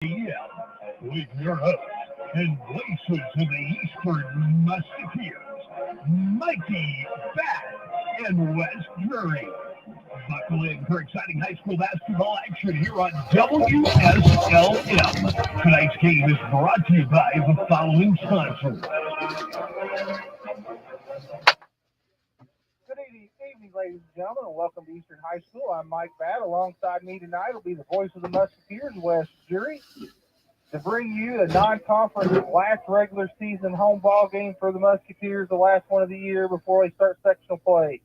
With your host and voices of the Eastern Musketeers, Mikie and Wes. Buckle in for exciting high school basketball action here on WSLM. Tonight's game is brought to you by the following sponsors. Good evening, ladies and gentlemen, and welcome to Eastern High School. I'm Mike Batt. Alongside me tonight will be the voice of the Musketeers, Wes Jury, to bring you the non-conference last regular season home ball game for the Musketeers, the last one of the year before they start sectional play.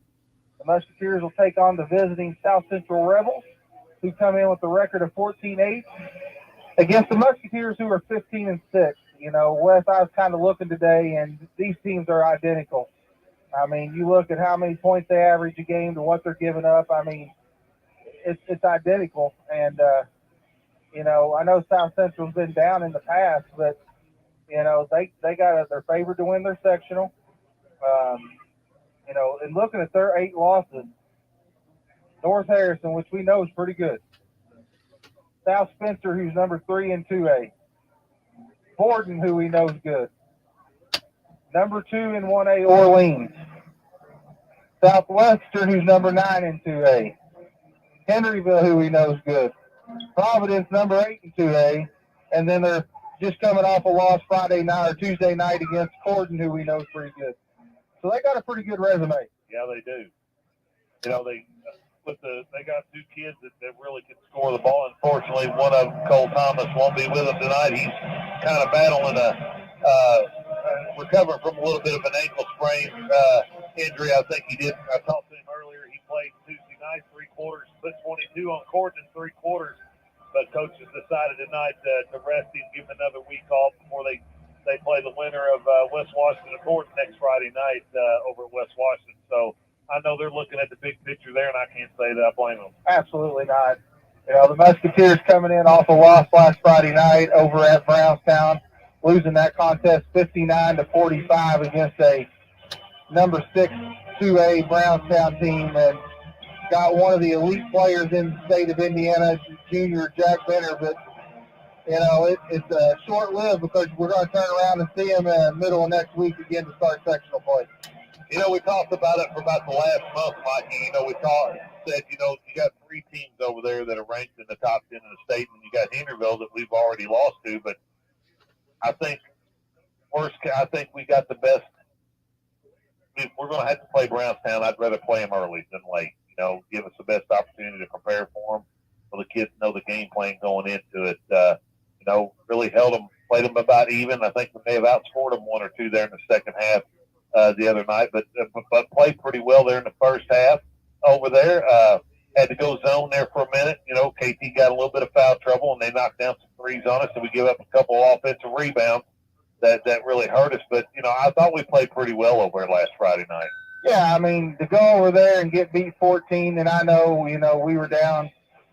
The Musketeers will take on the visiting South Central Rebels, who come in with a record of 14-8, against the Musketeers, who are 15-6. You know, Wes, I was kind of looking today, and these teams are identical. I mean, you look at how many points they average a game to what they're giving up. I mean, it's identical. And, you know, I know South Central's been down in the past, but, you know, they got they're favored to win their sectional. You know, and looking at their 8 losses, North Harrison, which we know is pretty good. South Spencer, who's number 3 in 2A. Borden, who we know is good. Number 2 in 1A, Orleans. Southwestern, who's number 9 in 2A. Henryville, who we know is good. Providence, number 8 in 2A. And then they're just coming off a loss Friday night or Tuesday night against Corden, who we know is pretty good. So they got a pretty good resume. Yeah, they do. You know, they got 2 kids that really can score the ball. Unfortunately, one of them, Cole Thomas, won't be with them tonight. He's kind of battling recovering from a little bit of an ankle sprain injury. I think he did. I talked to him earlier. He played Tuesday night 3 quarters, put 22 on court in 3 quarters. But coaches decided tonight to rest him, give him another week off before they play the winner of West Washington and Gordon next Friday night over at West Washington. So I know they're looking at the big picture there, and I can't say that I blame them. Absolutely not. You know, the Musketeers coming in off a loss last Friday night over at Brownstown, losing that contest 59-45 against a number 6 2A Brownstown team, and got one of the elite players in the state of Indiana, junior Jack Benner. But, you know, it's short-lived because we're going to turn around and see him in the middle of next week again to start sectional play. You know, we talked about it for about the last month, Mikey. You know, said, you know, you got 3 teams over there that are ranked in the top 10 in the state, and you got Henryville that we've already lost to. But I think we got the best. If we're going to have to play Brownstown, I'd rather play them early than late. You know, give us the best opportunity to prepare for them, so the kids know the game plan going into it. You know, really played them about even. I think we may have outscored them 1 or 2 there in the second half the other night, but played pretty well there in the first half over there. Had to go zone there for a minute. You know, KT got a little bit of foul trouble, and they knocked down some threes on us, and we give up a couple of offensive rebounds that really hurt us. But, you know, I thought we played pretty well over there last Friday night. Yeah, I mean, to go over there and get beat 14, and I know, you know, we were down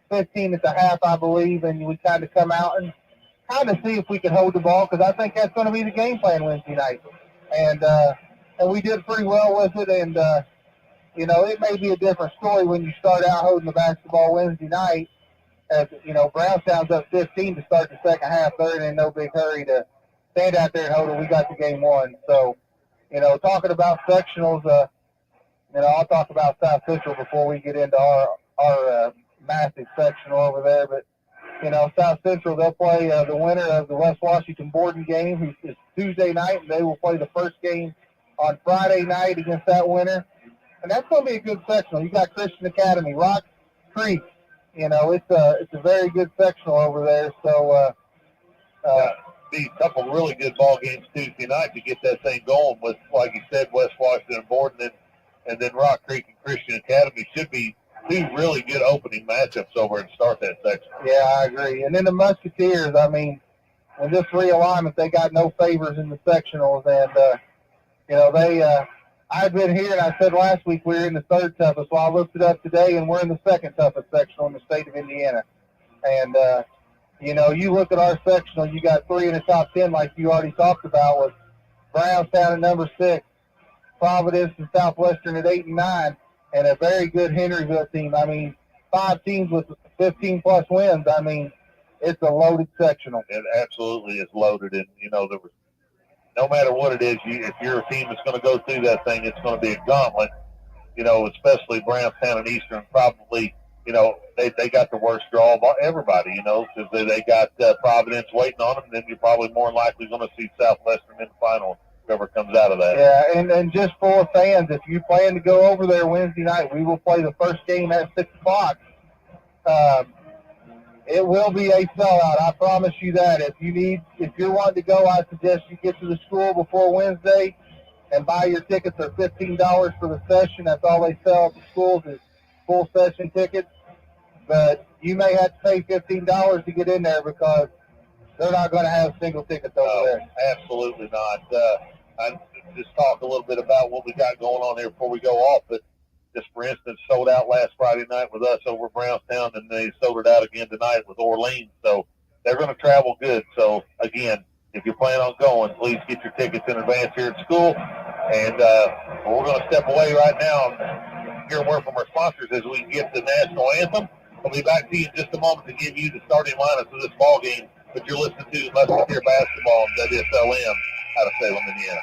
15 at the half, I believe, and we kind of come out and kind of see if we can hold the ball, because I think that's going to be the game plan Wednesday night. And we did pretty well with it, and, you know, it may be a different story when you start out holding the basketball Wednesday night. As, you know, Brownstown's up 15 to start the second half. They're in no big hurry to stand out there and hold it. We got the game won. So, you know, talking about sectionals, you know, I'll talk about South Central before we get into our massive sectional over there. But, you know, South Central, they'll play the winner of the West Washington Borden game, who is Tuesday night, and they will play the first game on Friday night against that winner. And that's going to be a good sectional. You got Christian Academy, Rock Creek. You know, it's a very good sectional over there. So, be a couple really good ball games Tuesday night to get that thing going with, like you said, West Washington and Borden, and then Rock Creek and Christian Academy should be 2 really good opening matchups over and start that section. Yeah, I agree. And then the Musketeers, I mean, in this realignment, they got no favors in the sectionals. And, you know, I've been here, and I said last week we were in the 3rd toughest. Well, I looked it up today, and we're in the 2nd toughest sectional in the state of Indiana. And, you know, you look at our sectional, you got 3 in the top 10, like you already talked about, with Brownstown at number 6, Providence and Southwestern at 8 and 9, and a very good Henryville team. I mean, 5 teams with 15-plus wins. I mean, it's a loaded sectional. It absolutely is loaded, and there was no matter what it is, if you're a team that's going to go through that thing, it's going to be a gauntlet. Especially Brownstown and Eastern, probably. They got the worst draw of everybody. Because they got Providence waiting on them, and then you're probably more than likely going to see Southwestern in the final. Whoever comes out of that. Yeah, and just for fans, if you plan to go over there Wednesday night, we will play the first game at 6 o'clock. It will be a sellout. I promise you that. If you're wanting to go, I suggest you get to the school before Wednesday and buy your tickets. They're $15 for the session. That's all they sell at the schools is full session tickets. But you may have to pay $15 to get in there because they're not going to have single tickets over there. Absolutely not. I just talk a little bit about what we got going on here before we go off. But just for instance, sold out last Friday night with us over Brownstown, and they sold it out again tonight with Orleans. So they're going to travel good. So again, if you plan on going, please get your tickets in advance here at school. And we're going to step away right now and hear a word from our sponsors as we get the national anthem. We'll be back to you in just a moment to give you the starting lineup of this ball game. But you're listening to Musketeer Basketball on Wslm out of Salem, Indiana.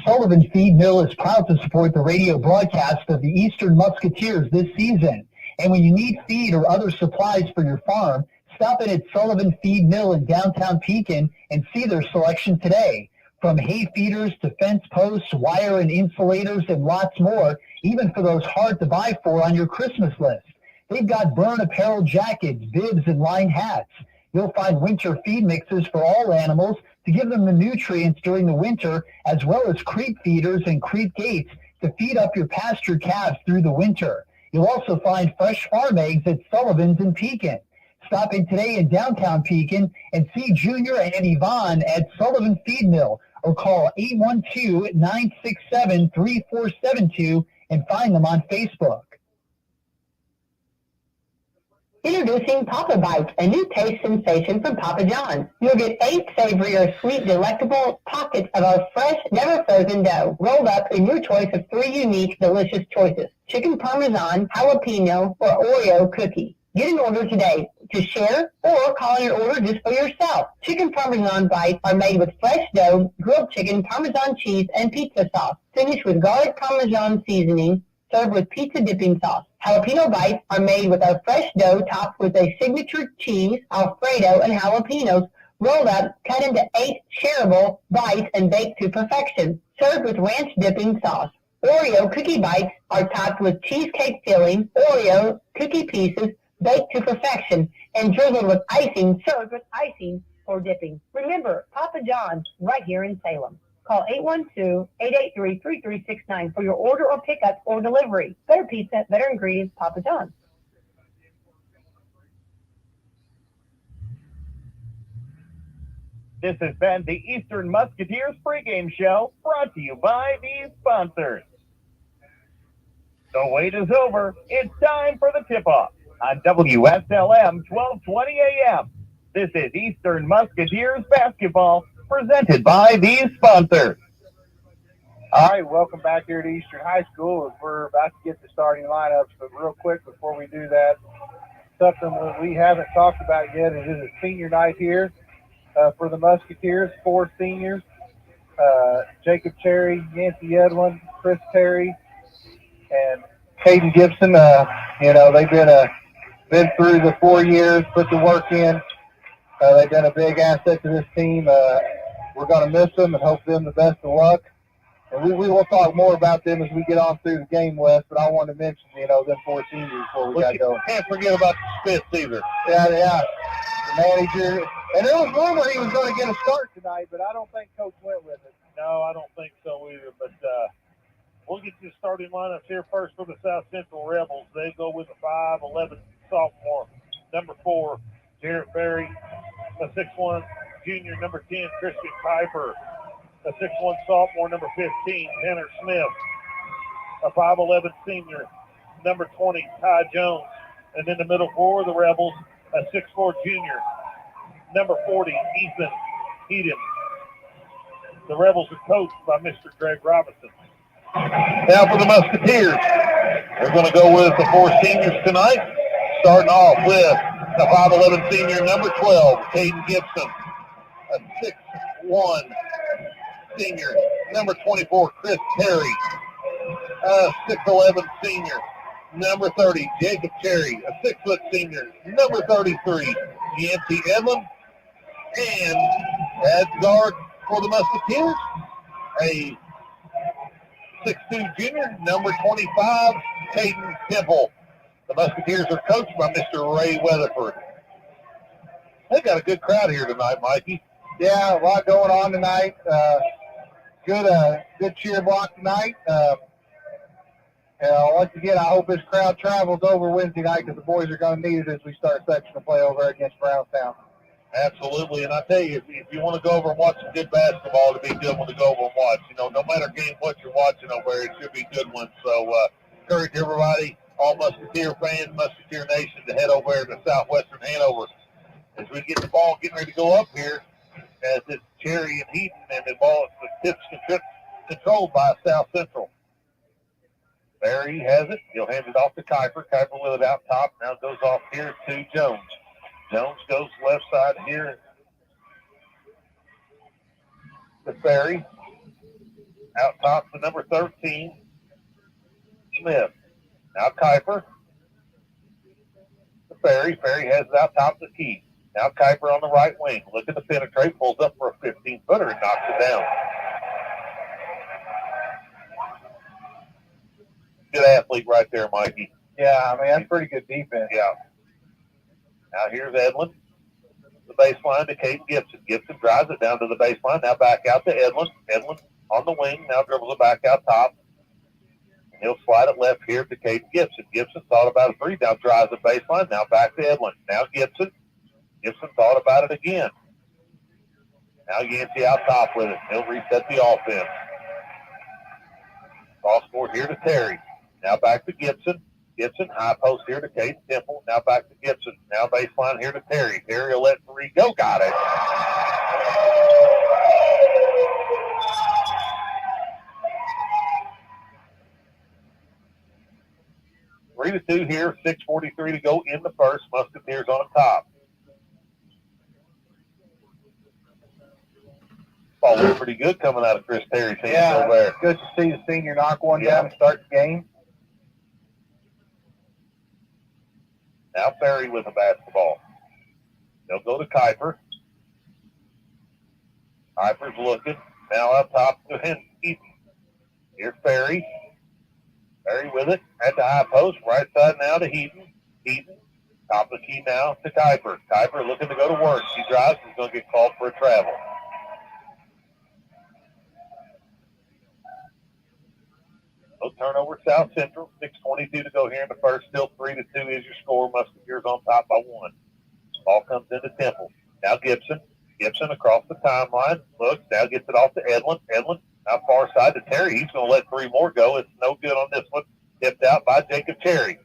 Sullivan Feed Mill is proud to support the radio broadcast of the Eastern Musketeers this season. And when you need feed or other supplies for your farm, stop in at Sullivan Feed Mill in downtown Pekin and see their selection today. From hay feeders to fence posts, wire and insulators, and lots more, even for those hard to buy for on your Christmas list. They've got burn apparel jackets, bibs, and lined hats. You'll find winter feed mixes for all animals to give them the nutrients during the winter, as well as creep feeders and creep gates to feed up your pasture calves through the winter. You'll also find fresh farm eggs at Sullivan's in Pekin. Stop in today in downtown Pekin and see Junior and Yvonne at Sullivan Feed Mill, or call 812-967-3472 and find them on Facebook. Introducing Papa Bites, a new taste sensation from Papa John's. You'll get 8 savory or sweet, delectable pockets of our fresh, never frozen dough, rolled up in your choice of 3 unique, delicious choices: chicken parmesan, jalapeno, or Oreo cookie. Get an order today to share or call your order just for yourself. Chicken parmesan bites are made with fresh dough, grilled chicken, parmesan cheese, and pizza sauce. Finished with garlic parmesan seasoning, served with pizza dipping sauce. Jalapeno bites are made with our fresh dough topped with a signature cheese, Alfredo, and jalapenos, rolled up, cut into 8 shareable bites, and baked to perfection. Served with ranch dipping sauce. Oreo cookie bites are topped with cheesecake filling, Oreo cookie pieces, baked to perfection, and drizzled with icing, served with icing for dipping. Remember, Papa John's, right here in Salem. Call 812-883-3369 for your order or pickup or delivery. Better pizza, better ingredients, Papa John's. This has been the Eastern Musketeers pregame show, brought to you by these sponsors. The wait is over. It's time for the tip-off on WSLM 1220 AM. This is Eastern Musketeers basketball, presented by these sponsors. All right, welcome back here to Eastern High School. We're about to get the starting lineups, but real quick before we do that, something that we haven't talked about yet is a senior night here for the Musketeers. 4 seniors, Jacob Cherry, Yancey Edwin, Chris Terry, and Caden Gibson. They've been through the 4 years, put the work in. They've been a big asset to this team. We're going to miss them and hope them the best of luck. And we will talk more about them as we get on through the game, Wes, but I wanted to mention, them 4 seniors before we got going. Can't forget about the Smiths either. Yeah. The manager. And there was rumor he was going to get a start tonight, but I don't think Coach went with it. No, I don't think so either. But we'll get to the starting lineups here first for the South Central Rebels. They go with a 5'11" sophomore, number 4, Jarrett Berry, a 6'1" junior, number 10, Christian Piper, a 6'1" sophomore, number 15, Tanner Smith, a 5'11" senior, number 20, Ty Jones, and in the middle 4 of the Rebels, a 6'4" junior, number 40, Ethan Heaton. The Rebels are coached by Mr. Greg Robinson. Now for the Musketeers, they're going to go with the 4 seniors tonight, starting off with The 5'11 senior, number 12, Caden Gibson. A 6'1 senior, number 24, Chris Terry. 6'11 senior, number 30, Jacob Cherry. A 6' senior, number 33, Yancey Edlin. And at guard for the Musketeers, a 6'2 junior, number 25, Caden Temple. The Musketeers are coached by Mr. Ray Weatherford. They got a good crowd here tonight, Mikey. Yeah, a lot going on tonight. Good cheer block tonight. Once again, I hope this crowd travels over Wednesday night because the boys are going to need it as we start sectional play over against Brownstown. Absolutely, and I tell you, if you want to go over and watch some good basketball, it'd be a good one to go over and watch. You know, no matter game what you're watching over there, it should be a good one. So encourage everybody, all Musketeer fans, Musketeer Nation, to head over there to Southwestern Hanover as we get the ball getting ready to go up here. As it's Cherry and Heaton, and the ball tips controlled by South Central. Barry has it. He'll hand it off to Kuiper. Kuiper with it out top. Now goes off here to Jones. Jones goes left side here to Barry. Out top to number 13, Smith. Now Kuiper to Barry. Barry has it out top to Keith. Now Kuiper on the right wing. Looking to penetrate. Pulls up for a 15-footer and knocks it down. Good athlete right there, Mikey. Yeah, I mean, that's pretty good defense. Yeah. Now here's Edlin. The baseline to Caden Gibson. Gibson drives it down to the baseline. Now back out to Edlin. Edlin on the wing. Now dribbles it back out top. And he'll slide it left here to Caden Gibson. Gibson thought about a three. Now drives the baseline. Now back to Edlin. Now Gibson. Gibson thought about it again. Now Yancey out top with it. He'll reset the offense. Cross court here to Terry. Now back to Gibson. Gibson, high post here to Caden Temple. Now back to Gibson. Now baseline here to Terry. Terry will let three go. Got it. Three to two here. 6:43 to go in the first. Musketeers on top. Ball was pretty good coming out of Chris Terry's hands over there. Good to see the senior knock one down and start the game. Now Ferry with the basketball. They'll go to Kuiper. Kuiper's looking. Now up top to Heaton. Here's Ferry. Ferry with it at the high post. Right side now to Heaton. Heaton. Top of the key now to Kuiper. Kuiper looking to go to work. He drives. He's going to get called for a travel. No turnover, South Central. 6:22 to go here in the first. Still 3-2 is your score. Musketeers on top by one. Ball comes into Temple. Now Gibson. Gibson across the timeline. Looks. Now gets it off to Edlin. Edlin now far side to Terry. He's going to let three more go. It's no good on this one. Tipped out by Jacob Cherry.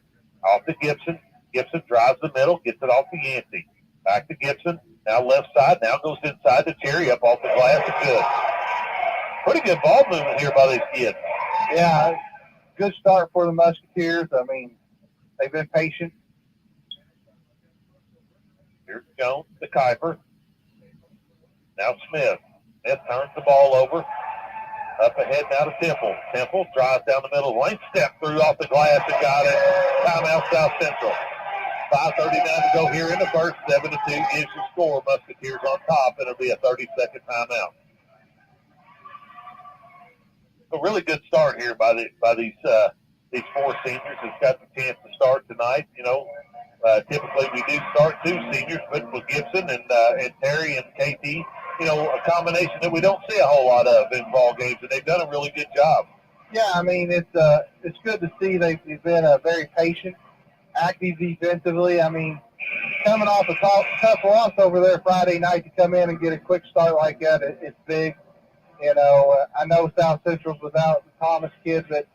Off to Gibson. Gibson drives the middle. Gets it off to Yancey. Back to Gibson. Now left side. Now goes inside to Cherry. Up off the glass. It's good. Pretty good ball movement here by these kids. Yeah. Good start for the Musketeers. I mean, they've been patient. Here's Jones to Kuiper. Now Smith. Smith turns the ball over. Up ahead now to Temple. Temple drives down the middle of the lane. Step through off the glass and got it. Timeout South Central. 5:39 to go here in the first. 7-2 is your score. Musketeers on top. It'll be a 30-second timeout. A really good start here by these four seniors that's got the chance to start tonight. You know, typically we do start two seniors, but with Gibson and Terry and KT, you know, a combination that we don't see a whole lot of in ball games, and they've done a really good job. Yeah, I mean, it's good to see they've been very patient, active defensively. I mean, coming off a tough loss over there Friday night to come in and get a quick start like that, it's big. You know, I know South Central's without the Thomas kid, but,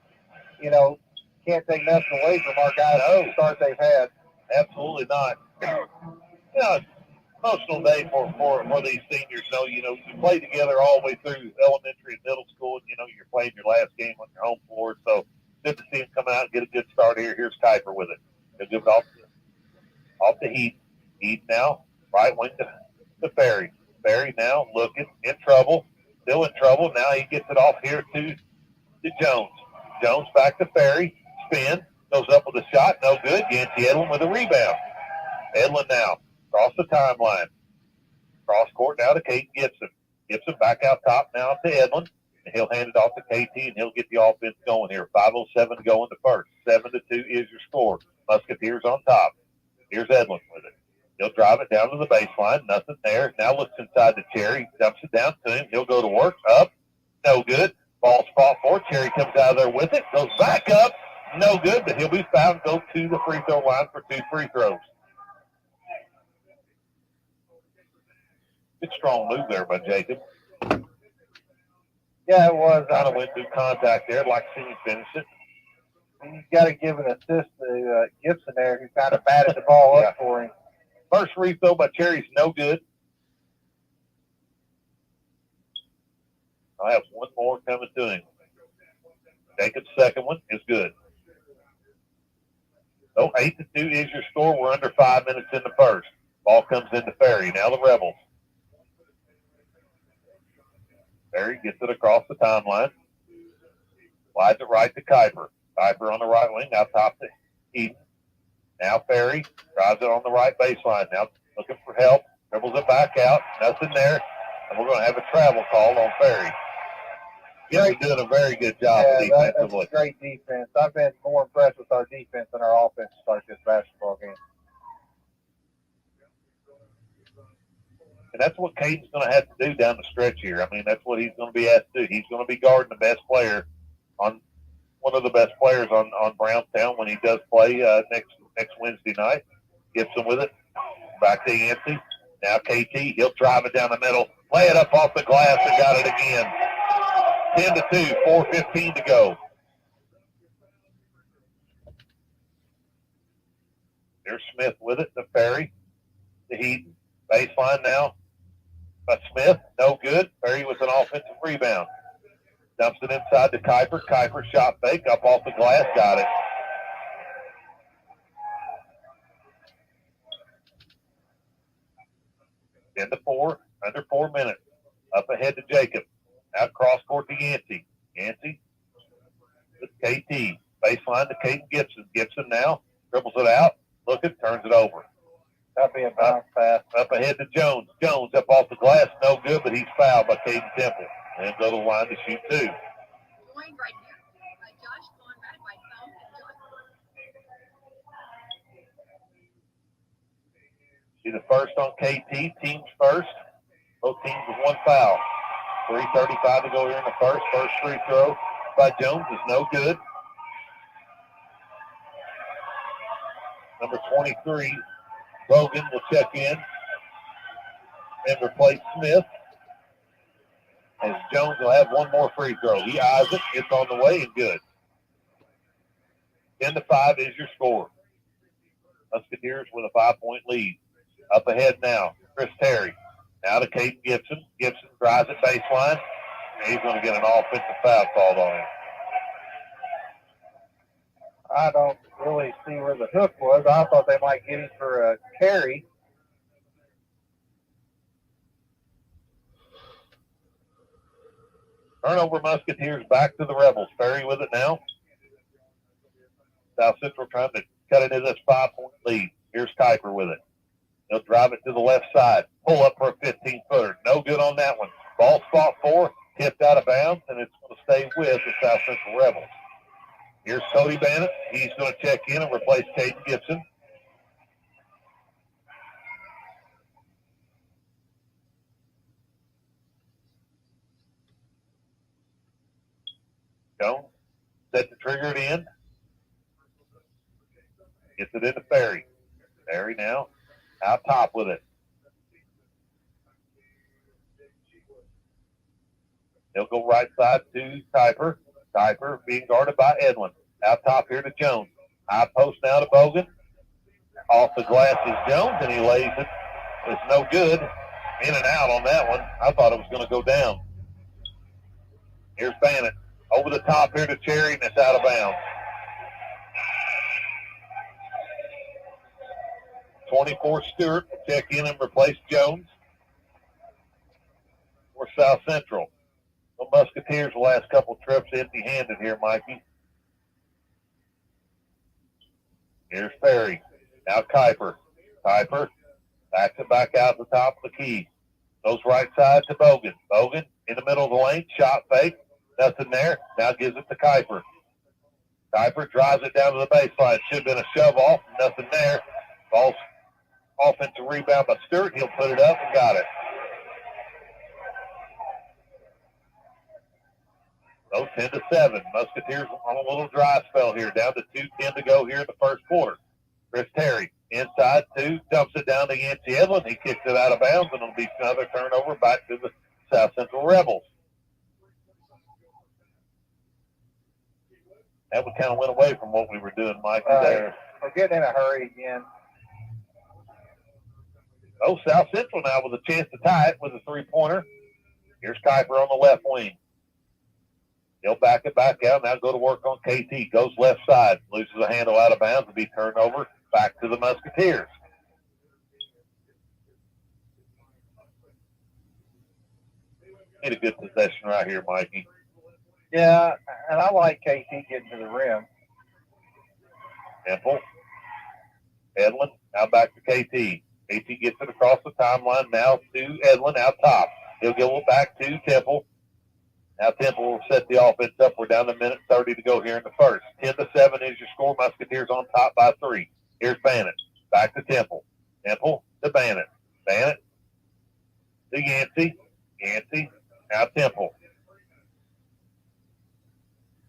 you know, can't take nothing away from our guys' the start they've had. Absolutely not. You know, emotional day for these seniors. You know, you play together all the way through elementary and middle school, and, you know, you're playing your last game on your home floor. So good to see them come out and get a good start here. Here's Kuiper with it. They'll give it off to Heath. Heat now, right wing to Ferry. Ferry now looking, in trouble, still in trouble. Now he gets it off here to Jones. Jones back to Ferry, spin, goes up with a shot, no good. Yancey Edlin with a rebound. Edlin now, across the timeline. Cross court now to Caden Gibson. Gibson back out top now to Edlin. And he'll hand it off to KT, and he'll get the offense going here. 5:07 to go in the first. 7-2 is your score. Musketeers on top. Here's Edlin with it. He'll drive it down to the baseline. Nothing there. Now looks inside to Cherry. Dumps it down to him. He'll go to work. Up. No good. Ball spot for Cherry comes out of there with it. Goes back up. No good, but he'll be fouled. Go to the free throw line for 2 free throws. Good strong move there by Jacob. Yeah, it was. Kind of went through contact there. I'd like to see him finish it. He's got to give an assist to Gibson there, who kind of batted the ball up for him. First free throw by Cherry's no good. I'll have one more coming to him. Jacob's second one is good. So 8-2 is your score. We're under 5 minutes in the first. Ball comes into Ferry. Now the Rebels. Ferry gets it across the timeline. Slides it right to Kuiper. Kuiper on the right wing. Now top to Eden. Now Ferry drives it on the right baseline. Now looking for help. Dribbles it back out. Nothing there. And we're going to have a travel call on Ferry. He's doing a very good job defensively. That's great defense. I've been more impressed with our defense than our offense to start this basketball game. And that's what Caden's going to have to do down the stretch here. I mean, that's what he's going to be asked to do. He's going to be guarding the best player on one of the best players on Brownstown when he does play next Wednesday night. Gibson with it. Back to Yancey. Now KT. He'll drive it down the middle. Lay it up off the glass and got it again. 10-2. 4:15 to go. There's Smith with it. The Ferry. The Heat. Baseline now. But Smith, no good. Ferry with an offensive rebound. Dumps it inside to Kuiper. Kuiper shot fake up off the glass. Got it. Into 4. Under 4 minutes. Up ahead to Jacob. Out cross court to Yancey. Yancey. With KT. Baseline to Caden Gibson. Gibson now. Dribbles it out. Looking. Turns it over. That'll be a bounce pass. Up ahead to Jones. Jones up off the glass. No good, but he's fouled by Caden Temple. And go to the line to shoot 2. See the first on KT. Teams first. Both teams with 1 foul. 3:35 to go here in the first. First free throw by Jones is no good. Number 23, Logan will check in and replace Smith. As Jones will have 1 more free throw. He eyes it. It's on the way and good. 10-5 is your score. Musketeers with a 5-point lead. Up ahead now, Chris Terry. Now to Caden Gibson. Gibson drives it baseline. And he's going to get an offensive foul called on him. I don't really see where the hook was. I thought they might get him for a carry. Turnover, Musketeers back to the Rebels. Ferry with it now. South Central trying to cut into this 5-point lead. Here's Kuiper with it. He'll drive it to the left side. Pull up for a 15-footer. No good on that one. Ball spot 4. Tipped out of bounds, and it's going to stay with the South Central Rebels. Here's Cody Bannett. He's going to check in and replace Caden Gibson. Jones set the trigger it in. Gets it into Ferry. Ferry now out top with it. He'll go right side to Kuiper. Kuiper being guarded by Edlin. Out top here to Jones. High post now to Bogan. Off the glass is Jones, and he lays it. It's no good. In and out on that one. I thought it was going to go down. Here's Bannett. Over the top here to Cherry, and it's out of bounds. 24, Stewart will check in and replace Jones for South Central. The Musketeers the last couple trips empty-handed here, Mikey. Here's Ferry. Now Kuiper. Kuiper backs it back out the top of the key. Goes right side to Bogan. Bogan in the middle of the lane. Shot fake. Nothing there. Now gives it to Kuiper. Kuiper drives it down to the baseline. Should have been a shove off. Nothing there. Ball's offensive rebound by Stewart. He'll put it up and got it. So 10-7. Musketeers on a little dry spell here. Down to 2:10 to go here in the first quarter. Chris Terry inside 2. Dumps it down to Yancey Edlin. He kicks it out of bounds, and it'll be another turnover back to the South Central Rebels. That one kind of went away from what we were doing, Mike. There. We're getting in a hurry again. Oh, South Central now with a chance to tie it with a three-pointer. Here's Kuiper on the left wing. He'll back it back out. Now go to work on KT. Goes left side. Loses a handle out of bounds to be turned over. Back to the Musketeers. Need a good possession right here, Mikey. Yeah, and I like KT getting to the rim. Temple. Edlin. Now back to KT. KT gets it across the timeline. Now to Edlin out top. He'll go back to Temple. Now Temple will set the offense up. We're down to 1:30 to go here in the first. 10-7 is your score. Musketeers on top by 3. Here's Bannon. Back to Temple. Temple to Bannon. Bannon to Yancey. Yancey. Now Temple.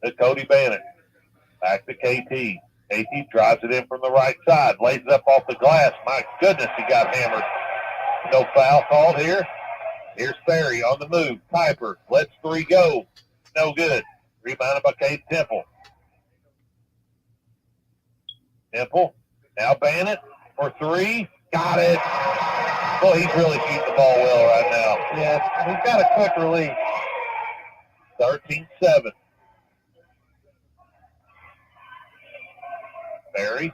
To Cody Bannon. Back to KT. KT drives it in from the right side. Lays it up off the glass. My goodness, he got hammered. No foul called here. Here's Ferry on the move. Kuiper lets 3 go. No good. Rebounded by Cade Temple. Temple. Now Bannon for 3. Got it. Well, he's really shooting the ball well right now. Yeah, he's got a quick release. 13-7. Ferry.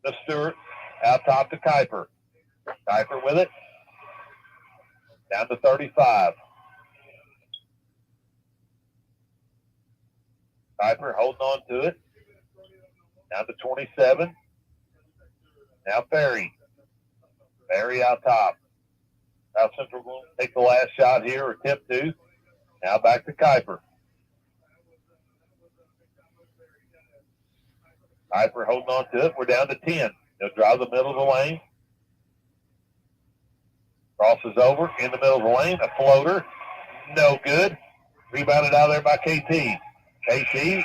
To Stewart. Out top to Kuiper. Kuiper with it. Down to 35. Kuiper holding on to it. Down to 27. Now Ferry. Ferry out top. South Central will take the last shot here, or attempt to. Now back to Kuiper. Kuiper holding on to it. We're down to 10. He'll drive the middle of the lane. Crosses over in the middle of the lane. A floater. No good. Rebounded out there by KT. KT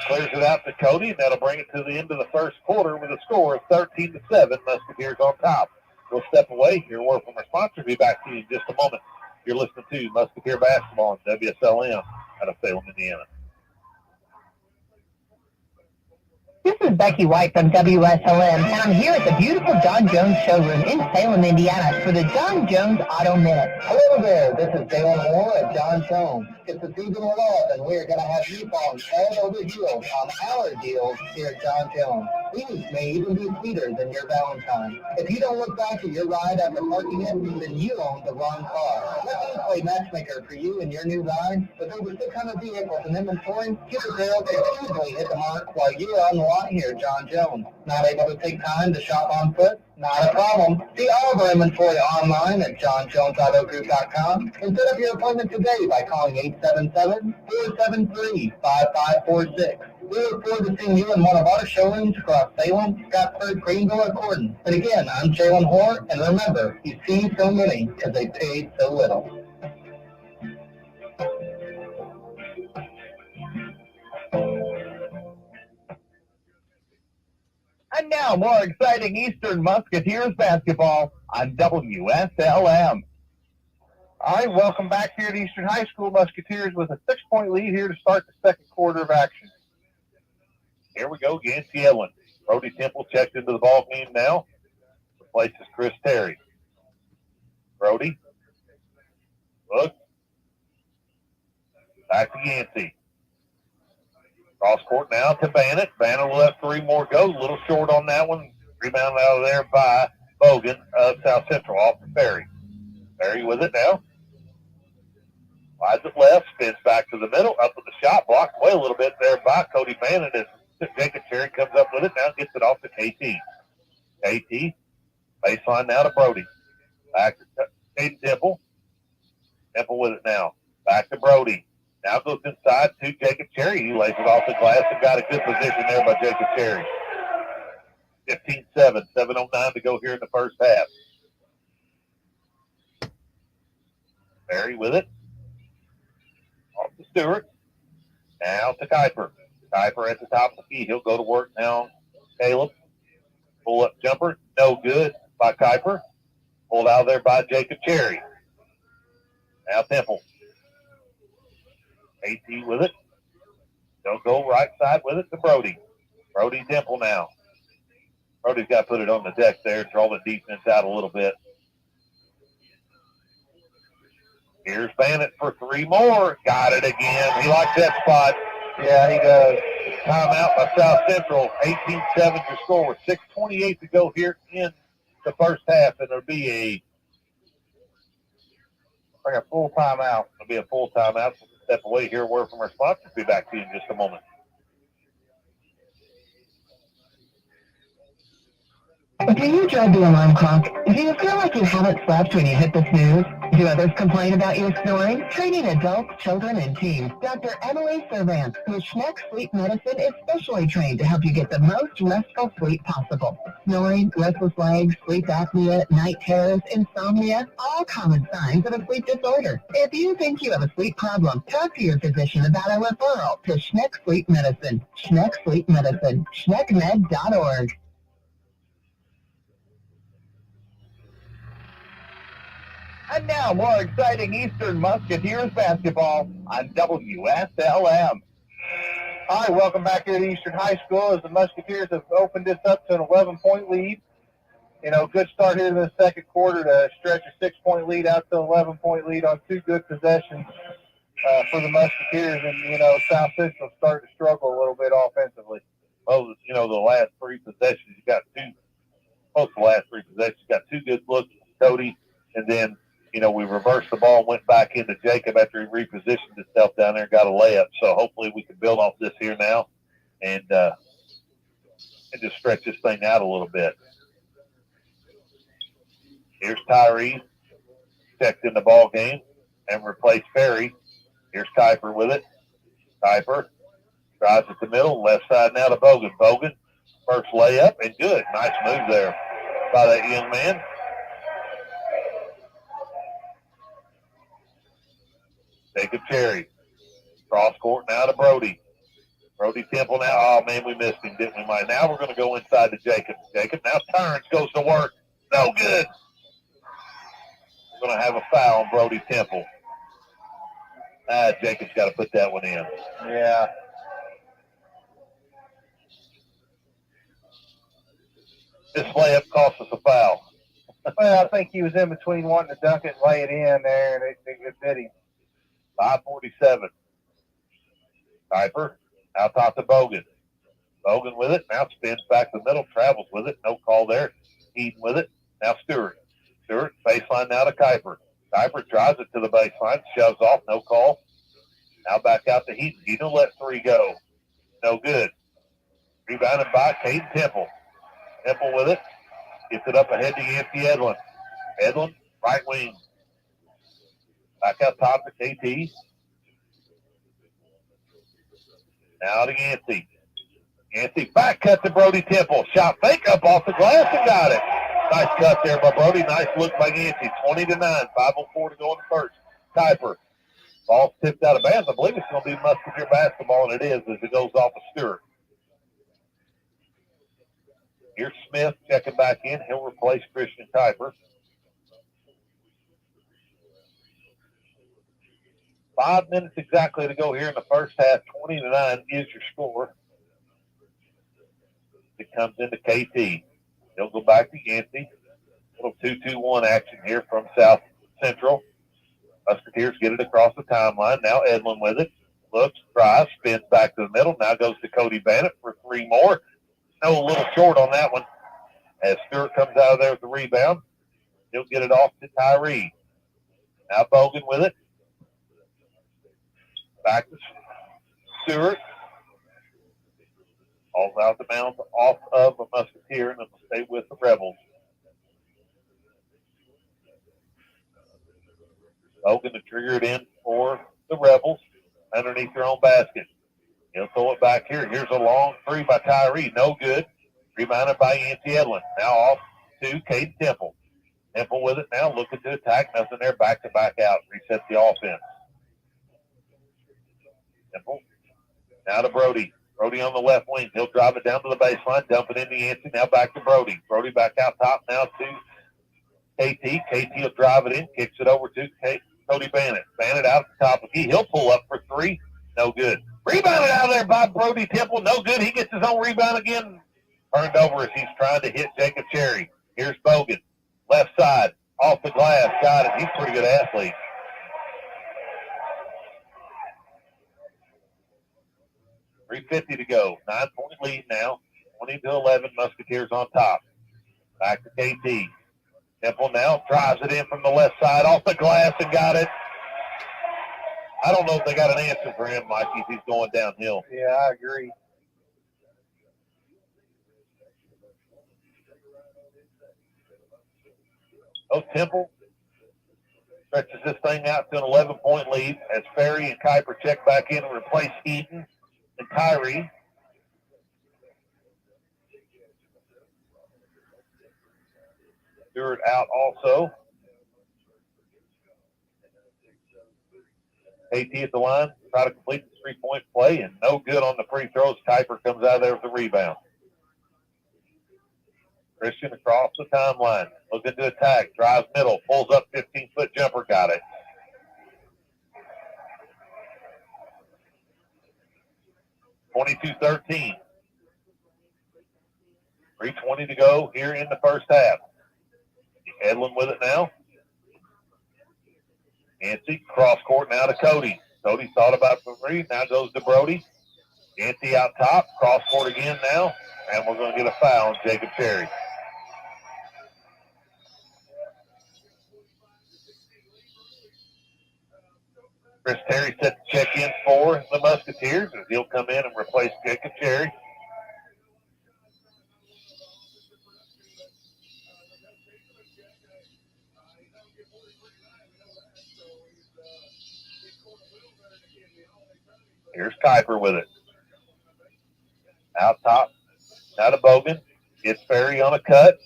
clears it out to Cody, and that'll bring it to the end of the first quarter with a score of 13-7. Musketeers on top. We'll step away. Hear a word from our sponsor. Be back to you in just a moment. You're listening to Musketeer Basketball on WSLM out of Salem, Indiana. This is Becky White from WSLM, and I'm here at the beautiful John Jones showroom in Salem, Indiana for the John Jones Auto Minute. Hello there, this is Dalen Moore at John Jones. It's the season of love, and we're going to have you on head over heels on our deals here at John Jones. These may even be sweeter than your Valentine. If you don't look back at your ride after parking it, then you own the wrong car. Let me play matchmaker for you and your new ride. With over 600 vehicles in inventory, Cupid Girls can easily hit the mark while you're on the lot here at John Jones. Not able to take time to shop on foot? Not a problem. See all of our inventory online at johnjonesautogroup.com and set up your appointment today by calling 877-473-5546. We look forward to seeing you in one of our showrooms across Salem, Scottsburg, Greenville, or Gordon. And again, I'm Jalen Hoare, and remember, you see so many because they paid so little. And now, more exciting Eastern Musketeers basketball on WSLM. All right, welcome back here at Eastern High School. Musketeers with a 6-point lead here to start the second quarter of action. Here we go, Yancey Edlin. Brody Temple checked into the ball game now. Replaces Chris Terry. Brody. Look. Back to Yancey. Cross court now to Bannon. Bannon will have 3 more go. A little short on that one. Rebound out of there by Bogan of South Central off the Ferry. Ferry with it now. Slides it left, spins back to the middle, up with the shot, blocked away a little bit there by Cody Bannon as Jacob Cherry comes up with it, now gets it off to KT. KT, baseline now to Brody. Back to Caden Temple. Temple with it now. Back to Brody. Now goes inside to Jacob Cherry. He lays it off the glass and got a good position there by Jacob Cherry. 15-7, 7:09 to go here in the first half. Berry with it. Off to Stewart. Now to Kuiper. Kuiper at the top of the key. He'll go to work now. Caleb. Pull up jumper. No good by Kuiper. Pulled out of there by Jacob Cherry. Now Temple. AT with it. They'll go right side with it to Brody. Brody Temple now. Brody's got to put it on the deck there, draw the defense out a little bit. Here's Bannon for 3 more. Got it again. He likes that spot. Yeah, he does. Timeout by South Central. 18-7 your score with 6:28 to go here in the first half, and there'll be Like a full timeout. It'll be a full timeout. So we'll step away here, word from our sponsors. Be back to you in just a moment. Do you dread the alarm clock? Do you feel like you haven't slept when you hit the snooze? Do others complain about your snoring? Treating adults, children, and teens, Dr. Emily Servant with Schneck Sleep Medicine is specially trained to help you get the most restful sleep possible. Snoring, restless legs, sleep apnea, night terrors, insomnia, all common signs of a sleep disorder. If you think you have a sleep problem, talk to your physician about a referral to Schneck Sleep Medicine. Schneck Sleep Medicine. SchneckMed.org. And now, more exciting Eastern Musketeers basketball on WSLM. All right, welcome back here to Eastern High School as the Musketeers have opened this up to an 11-point lead. You know, good start here in the second quarter to stretch a 6-point lead out to an 11-point lead on 2 good possessions for the Musketeers. And, you know, South Central starting to struggle a little bit offensively. Well, you know, the last 3 possessions, you got 2, most of the last 3 possessions, you got 2 good looks, Cody, and then, you know, we reversed the ball and went back into Jacob after he repositioned himself down there and got a layup. So hopefully we can build off this here now and just stretch this thing out a little bit. Here's Tyree, checked in the ball game and replaced Ferry. Here's Kuiper with it. Kuiper drives at the middle, left side now to Bogan. Bogan, first layup, and good. Nice move there by that young man. Jacob Cherry. Cross court now to Brody. Brody Temple now. Oh, man, we missed him, didn't we, Mike? Now we're going to go inside to Jacob. Jacob now turns, goes to work. No good. We're going to have a foul on Brody Temple. Jacob's got to put that one in. Yeah. This layup cost us a foul. Well, I think he was in between wanting to dunk it and lay it in there, and it did him. 5:47. Kuiper out top to Bogan. Bogan with it. Now spins back to the middle. Travels with it. No call there. Eden with it. Now Stewart. Stewart, baseline now to Kuiper. Kuiper drives it to the baseline. Shoves off. No call. Now back out to Heaton. Heaton let 3 go. No good. Rebounded by Caden Temple. Temple with it. Gets it up ahead to Yancey Edlin. Edlin, right wing. Back up top to KT. Now to Yancey. Yancey back cut to Brody Temple. Shot fake up off the glass and got it. Nice cut there by Brody. Nice look by Yancey. 20-9. 5:04 to go in the first. Kuiper. Ball tipped out of bounds. I believe it's going to be Musketeer basketball, and it is as it goes off of Stewart. Here's Smith checking back in. He'll replace Christian Kuiper. 5 minutes exactly to go here in the first half. 20-9 is your score. It comes into KT. He'll go back to Yancey. Little 2-2-1 action here from South Central. Musketeers get it across the timeline. Now Edlin with it. Looks, tries, spins back to the middle. Now goes to Cody Bannett for 3 more. No, a little short on that one. As Stewart comes out of there with the rebound, he'll get it off to Tyree. Now Bogan with it. Back to Stewart. Falls out the bounds off of a Musketeer, and it'll stay with the Rebels. Bogan to trigger it in for the Rebels underneath their own basket. He'll throw it back here. Here's a long 3 by Tyree. No good. Rebounded by Yancey Edlin. Now off to Cade Temple. Temple with it now, looking to attack. Nothing there. Back to back out. Resets the offense. Temple. Now to Brody. Brody on the left wing. He'll drive it down to the baseline. Dump it into Yancey. Now back to Brody. Brody back out top now to KT. KT will drive it in. Kicks it over to Cody Bannett. Bannett out at the top of the key. He'll pull up for 3. No good. Rebounded out of there by Brody Temple. No good. He gets his own rebound again. Turned over as he's trying to hit Jacob Cherry. Here's Bogan. Left side. Off the glass. Got it. He's a pretty good athlete. .350 to go. 9-point lead now. 20-11. Musketeers on top. Back to KT. Temple now drives it in from the left side. Off the glass and got it. I don't know if they got an answer for him, Mikey, if he's going downhill. Yeah, I agree. Oh, Temple stretches this thing out to an 11-point lead as Ferry and Kuiper check back in and replace Eaton and Tyree. Stewart out also. KT at the line, try to complete the 3-point play, and no good on the free throws. Kuiper comes out of there with the rebound. Christian across the timeline, looking to attack, drives middle, pulls up 15-foot jumper, got it. (22-13). 3:20 to go here in the first half. Edlin with it now. Yancey, cross court now to Cody. Cody thought about the 3, now goes to Brody. Yancey out top, cross court again now, and we're going to get a foul on Jacob Cherry. Chris Terry set the check in for the Musketeers as he'll come in and replace Jacob Cherry. Here's Kuiper with it. Out top. Now to Bogan. Gets Ferry on a cut.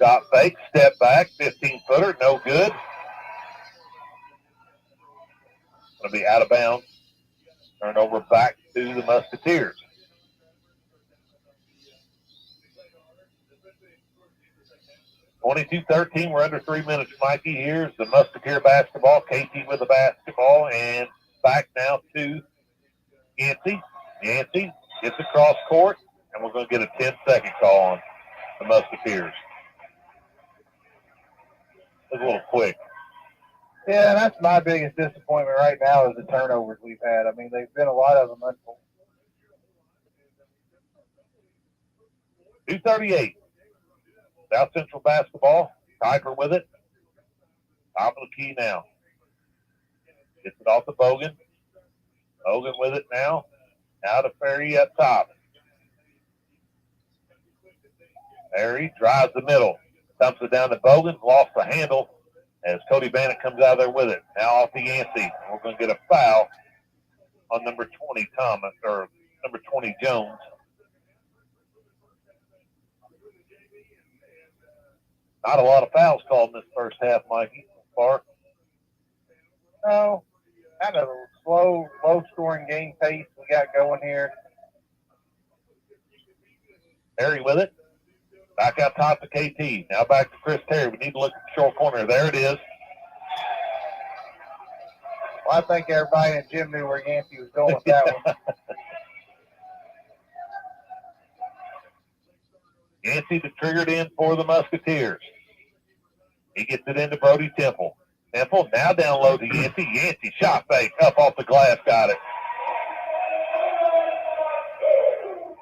Shot fake. Step back. 15-footer. No good. Going to be out of bounds. Turned over back to the Musketeers. (22-13). We're under 3 minutes, Mikey. Here's the Musketeer basketball. KT with the basketball. And back now to Yancey. Yancey gets across court, and we're going to get a 10-second call on the Musketeers. It's a little quick. Yeah, and that's my biggest disappointment right now is the turnovers we've had. I mean, they've been a lot of them. 2:38. South Central basketball. Kuiper with it. Top of the key now. Gets it off to Bogan. Bogan with it now. Now to Ferry up top. Ferry drives the middle. Dumps it down to Bogan. Lost the handle as Cody Bannett comes out there with it. Now off to Yancey. We're going to get a foul on number 20, Thomas, or number 20, Jones. Not a lot of fouls called in this first half, Mikey, so far. No, kind of a slow, low-scoring game pace we got going here. Terry with it. Back out top to KT. Now back to Chris Terry. We need to look at the short corner. There it is. Well, I think everybody in the gym knew where Yancey was going with that one. Yancey to triggered in for the Musketeers. He gets it into Brody Temple. Temple now down low to Yancey. Yancey shot fake up off the glass. Got it.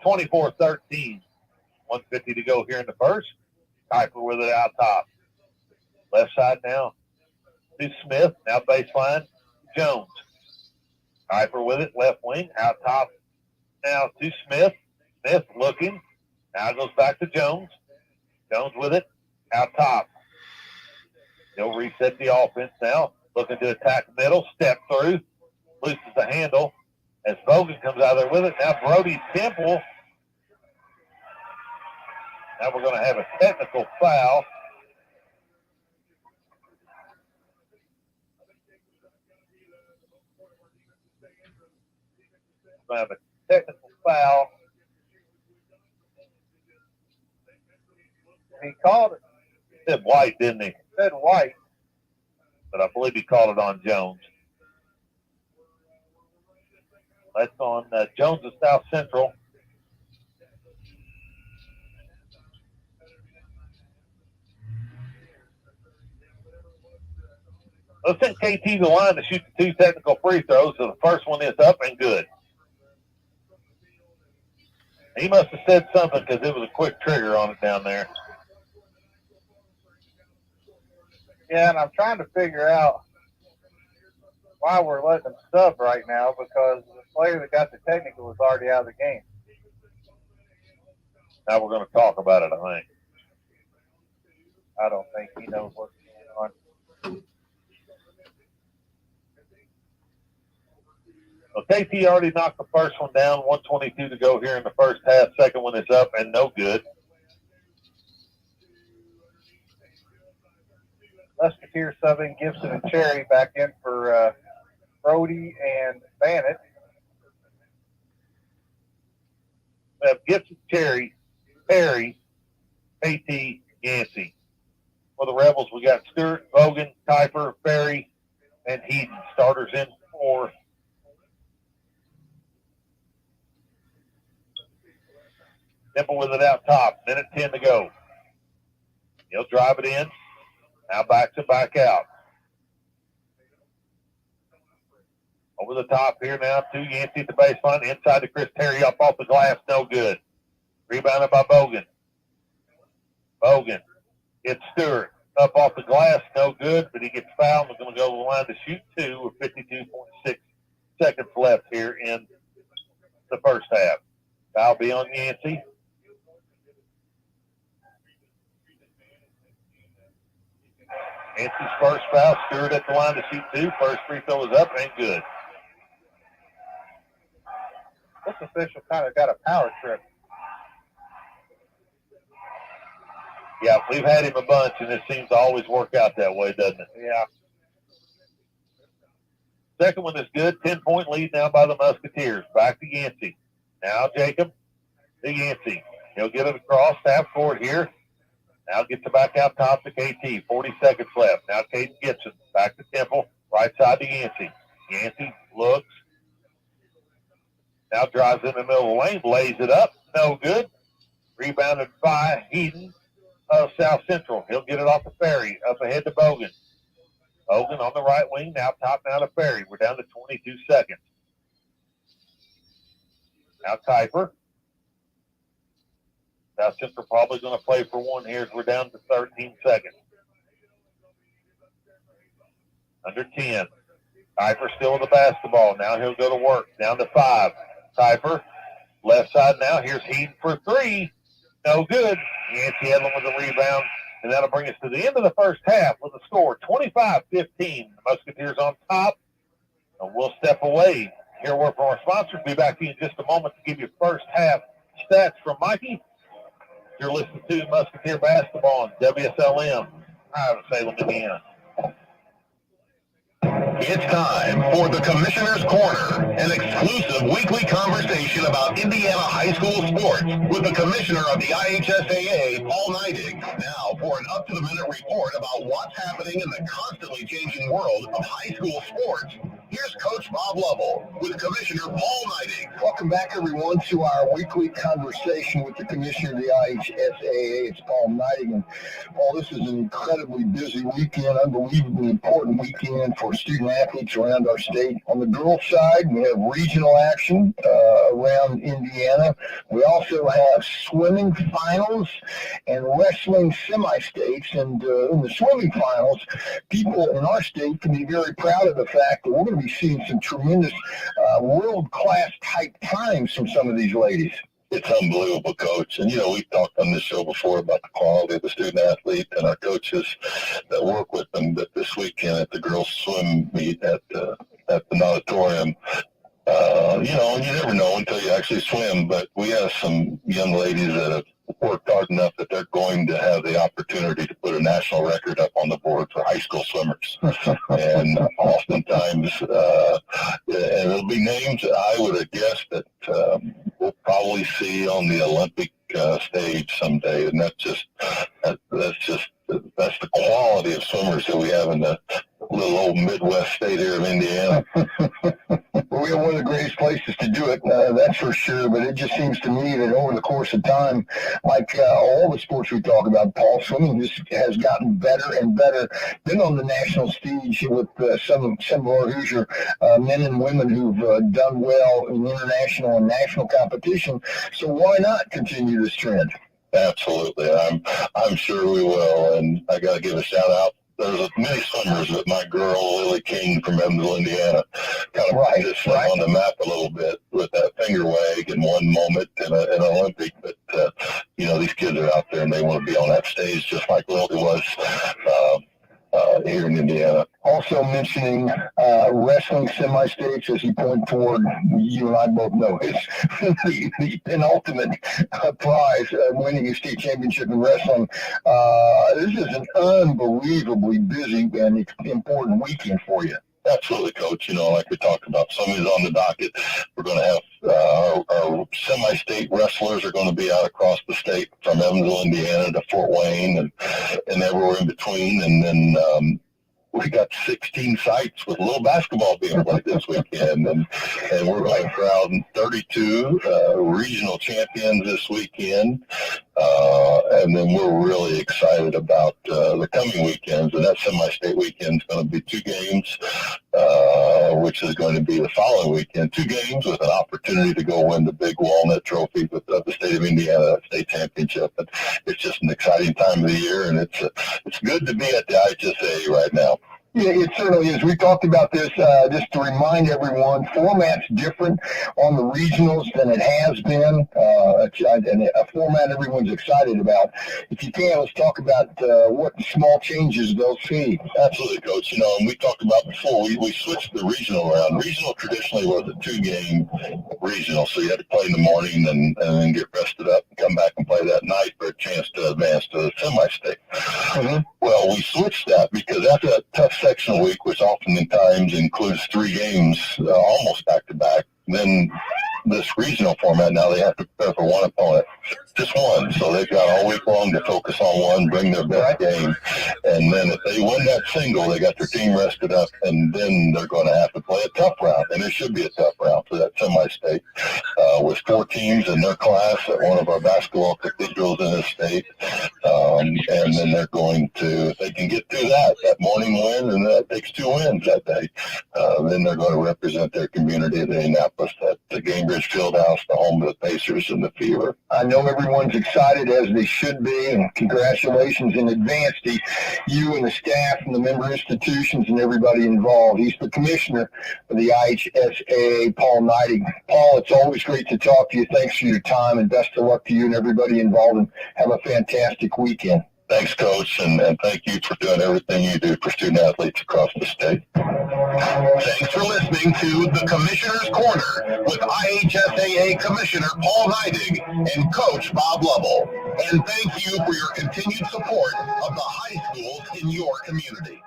24-13. 1:50 to go here in the first. Kuiper with it out top. Left side now to Smith. Now baseline, Jones. Kuiper with it, left wing, out top. Now to Smith. Smith looking. Now goes back to Jones. Jones with it, out top. He'll reset the offense now. Looking to attack middle, step through, loses the handle as Bogan comes out there with it. Now Brody Temple. Now we're going to have a technical foul. We're going to have a technical foul. He called it. Said White, didn't he? Said White. But I believe he called it on Jones. That's on Jones of South Central. Let's send KT to the line to shoot the 2 technical free throws. So the first one is up and good. He must have said something because it was a quick trigger on it down there. Yeah, and I'm trying to figure out why we're letting them sub right now because the player that got the technical was already out of the game. Now we're going to talk about it, I think. I don't think he knows what's going on. Well, KT already knocked the first one down. 1:22 to go here in the first half. Second one is up and no good. Musketeers subbing Gibson and Cherry back in for Brody and Bannett. We have Gibson, Cherry, Perry, KT, Yancey. For the Rebels, we got Stewart, Bogan, Kuiper, Ferry, and Heaton. Starters in for Temple with it out top. Minute 10 to go. He'll drive it in. Now backs it back out. Over the top here now to Yancey at the baseline. Inside to Chris Terry up off the glass. No good. Rebounded by Bogan. Bogan. It's Stewart. Up off the glass. No good, but he gets fouled. We're going to go to the line to shoot 2 with 52.6 seconds left here in the first half. Foul be on Yancey. Yancey's first foul. Stewart at the line to shoot 2. First free throw is up and good. This official kind of got a power trip. Yeah, we've had him a bunch, and it seems to always work out that way, doesn't it? Yeah. Second one is good. 10-point lead now by the Musketeers. Back to Yancey. Now Jacob to Yancey. He'll get it across half court here. Now gets it back out top to KT. 40 seconds left. Now Caden Gibson. Back to Temple. Right side to Yancey. Yancey looks. Now drives in the middle of the lane. Lays it up. No good. Rebounded by Heaton of South Central. He'll get it off the Ferry. Up ahead to Bogan. Bogan on the right wing. Now top now to Ferry. We're down to 22 seconds. Now Kuiper. South Central probably going to play for one here as we're down to 13 seconds. Under 10. Kuiper still with the basketball. Now he'll go to work. Down to 5. Kuiper. Left side now. Here's Heaton for 3. No good. Yancey Edlin with the rebound. And that'll bring us to the end of the first half with a score 25-15. The Musketeers on top. And we'll step away. Hear a word from our sponsors. Be back to you in just a moment to give you first half stats from Mikey. You're listening to Musketeer Basketball on WSLM. Wslm, Indiana. It's time for the Commissioner's Corner, an exclusive weekly conversation about Indiana high school sports with the Commissioner of the IHSAA, Paul Neidig. Now for an up-to-the-minute report about what's happening in the constantly changing world of high school sports. Here's Coach Bob Lovell with Commissioner Paul Neidig. Welcome back, everyone, to our weekly conversation with the Commissioner of the IHSAA. It's Paul Neidig. And Paul, this is an incredibly busy weekend, unbelievably important weekend for student athletes around our state. On the girls' side, we have regional action around Indiana. We also have swimming finals and wrestling semi-states. And in the swimming finals, people in our state can be very proud of the fact that we're going to be seeing some tremendous world-class type times from some of these ladies. It's unbelievable, Coach. And, we've talked on this show before about the quality of the student athlete and our coaches that work with them. But this weekend at the girls' swim meet at the auditorium, and you never know until you actually swim. But we have some young ladies that have worked hard enough that they're going to have the opportunity to put a national record up on the board for high school swimmers. And oftentimes, and it'll be names that I would have guessed that we'll probably see on the Olympic stage someday. And that's the quality of swimmers that we have in the little old Midwest state here of Indiana. Well, we have one of the greatest places to do it, that's for sure. But it just seems to me that over the course of time, like all the sports we talk about, Paul, swimming just has gotten better and better. Been on the national stage with some of our Hoosier men and women who've done well in international and national competition. So why not continue this trend? Absolutely. I'm sure we will. And I got to give a shout out. There's many swimmers that my girl, Lily King from Evansville, Indiana, kind of put this on the map a little bit with that finger wag in one moment in an Olympic. But, these kids are out there and they want to be on that stage just like Lily was here in Indiana. Also mentioning wrestling semi-states, as you point toward, you and I both know, is the penultimate prize, winning a state championship in wrestling. This is an unbelievably busy and important weekend for you. Absolutely, Coach. Like we talked about, somebody's on the docket. We're going to have our semi-state wrestlers are going to be out across the state from Evansville, Indiana to Fort Wayne and everywhere in between. And then we got 16 sites with a little basketball being played this weekend. And we're going to crowd 32 regional champions this weekend. And then we're really excited about the coming weekends. And that semi-state weekend is going to be 2 games, which is going to be the following weekend. 2 games with an opportunity to go win the big Walnut Trophy with the state of Indiana state championship. And it's just an exciting time of the year, and it's good to be at the IHSAA right now. Yeah, it certainly is. We talked about this just to remind everyone, format's different on the regionals than it has been, and a format everyone's excited about. If you can, let's talk about what small changes they'll see. Absolutely, Coach. And we talked about before, we switched the regional around. Regional traditionally was a 2-game regional, so you had to play in the morning and then get rested up and come back and play that night for a chance to advance to the semi-state. Mm-hmm. Well, we switched that because after that tough sectional week, which oftentimes includes 3 games almost back-to-back, then this regional format, now they have to prepare for one opponent, just one. So they've got all week long to focus on one, bring their best game. And then if they win that single, they got their team rested up, and then they're going to have to play a tough round. And it should be a tough round for that semi-state with 4 teams in their class at one of our basketball cathedrals in the state. And then they're going to, if they can get through that morning win, and that takes 2 wins that day, then they're going to represent their community in Indianapolis at the Gamebridge Fieldhouse, the home of the Pacers and the Fever. I know everyone's excited, as they should be, and congratulations in advance to you and the staff and the member institutions and everybody involved. He's the commissioner of the IHSAA, Paul Neidig. Paul, it's always great to talk to you. Thanks for your time, and best of luck to you and everybody involved, and have a fantastic weekend. Thanks, Coach, and thank you for doing everything you do for student athletes across the state. Thanks for listening to the Commissioner's Corner with IHSAA Commissioner Paul Neidig and Coach Bob Lovell. And thank you for your continued support of the high schools in your community.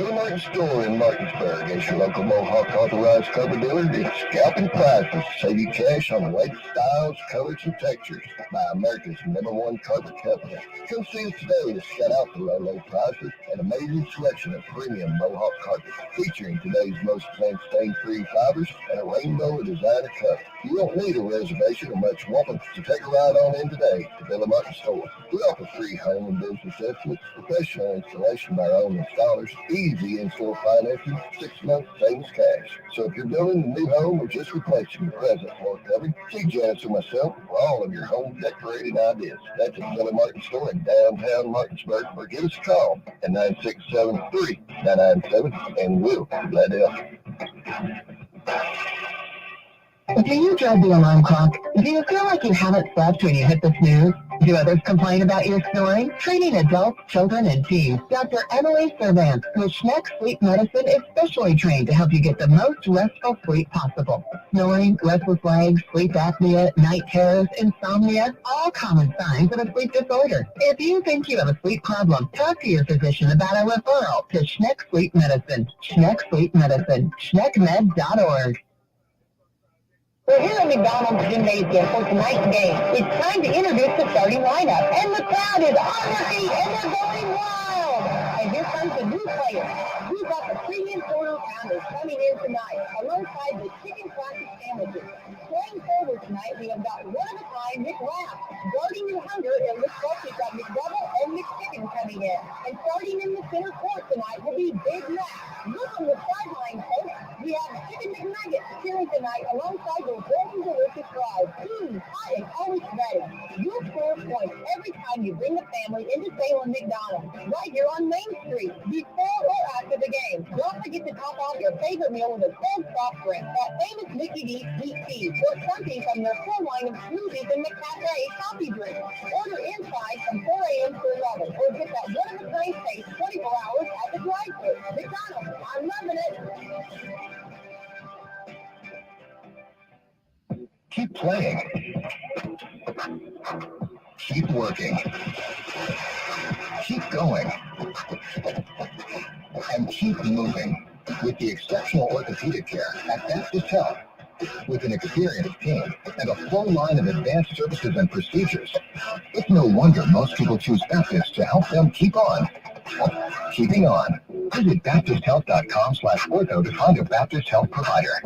To the Martin Store in Martinsburg, as your local Mohawk authorized carpet dealer, it's scalping prices. Save you cash on the latest styles, colors, and textures by America's #1 carpet company. Come see us today to shout out the low prices and amazing selection of premium Mohawk carpet, featuring today's most stain-free fibers and a rainbow of designer color. You don't need a reservation or much welcome to take a ride on in today to Billy Martin Store. We offer free home and business estimates, professional installation by our own installers, easy in-store financing, 6 months savings cash. So if you're building a new home or just replacing your present floor covering, see Janice or myself for all of your home decorating ideas. That's at Billy Martin Store in downtown Martinsburg, or give us a call at 967-3997, and we'll be glad to help you. Do you dread the alarm clock? Do you feel like you haven't slept when you hit the snooze? Do others complain about your snoring? Treating adults, children, and teens, Dr. Emily Servant with Schneck Sleep Medicine is specially trained to help you get the most restful sleep possible. Snoring, restless legs, sleep apnea, night terrors, insomnia, all common signs of a sleep disorder. If you think you have a sleep problem, talk to your physician about a referral to Schneck Sleep Medicine. Schneck Sleep Medicine, schneckmed.org. We're here at McDonald's Gymnasium for tonight's game. It's time to introduce the starting lineup, and the crowd is on their feet, and they're going wild. And here comes the new player. We've got the premium quarter pounders coming in tonight, alongside the chicken classic sandwiches. Playing forward tonight, we have got one-of-a-kind McWrap. Guarding your hunger, it looks like we've got McDouble and McChicken coming in. And starting in the center court tonight will be Big Mac. Look on the sideline, folks. We have Chicken McNuggets cheering tonight alongside the golden delicious fries. I am always ready. You'll score points every time you bring the family into Salem McDonald's, right here on Main Street, before or after the game. Don't forget to top off your favorite meal with a cold soft drink, that famous Mickey D's sweet tea, or something from their full line of smoothies and McCafe coffee drinks. Order inside from 4 a.m. to 11, or get that one-of-a-kind taste 24 hours at the drive-thru. McDonald's, I'm loving it. Keep playing. Keep working. Keep going. And keep moving with the exceptional orthopedic care at Baptist Health. With an experienced team and a full line of advanced services and procedures, it's no wonder most people choose Baptist to help them keep on. Keeping on. Visit BaptistHealth.com/ortho to find a Baptist Health provider.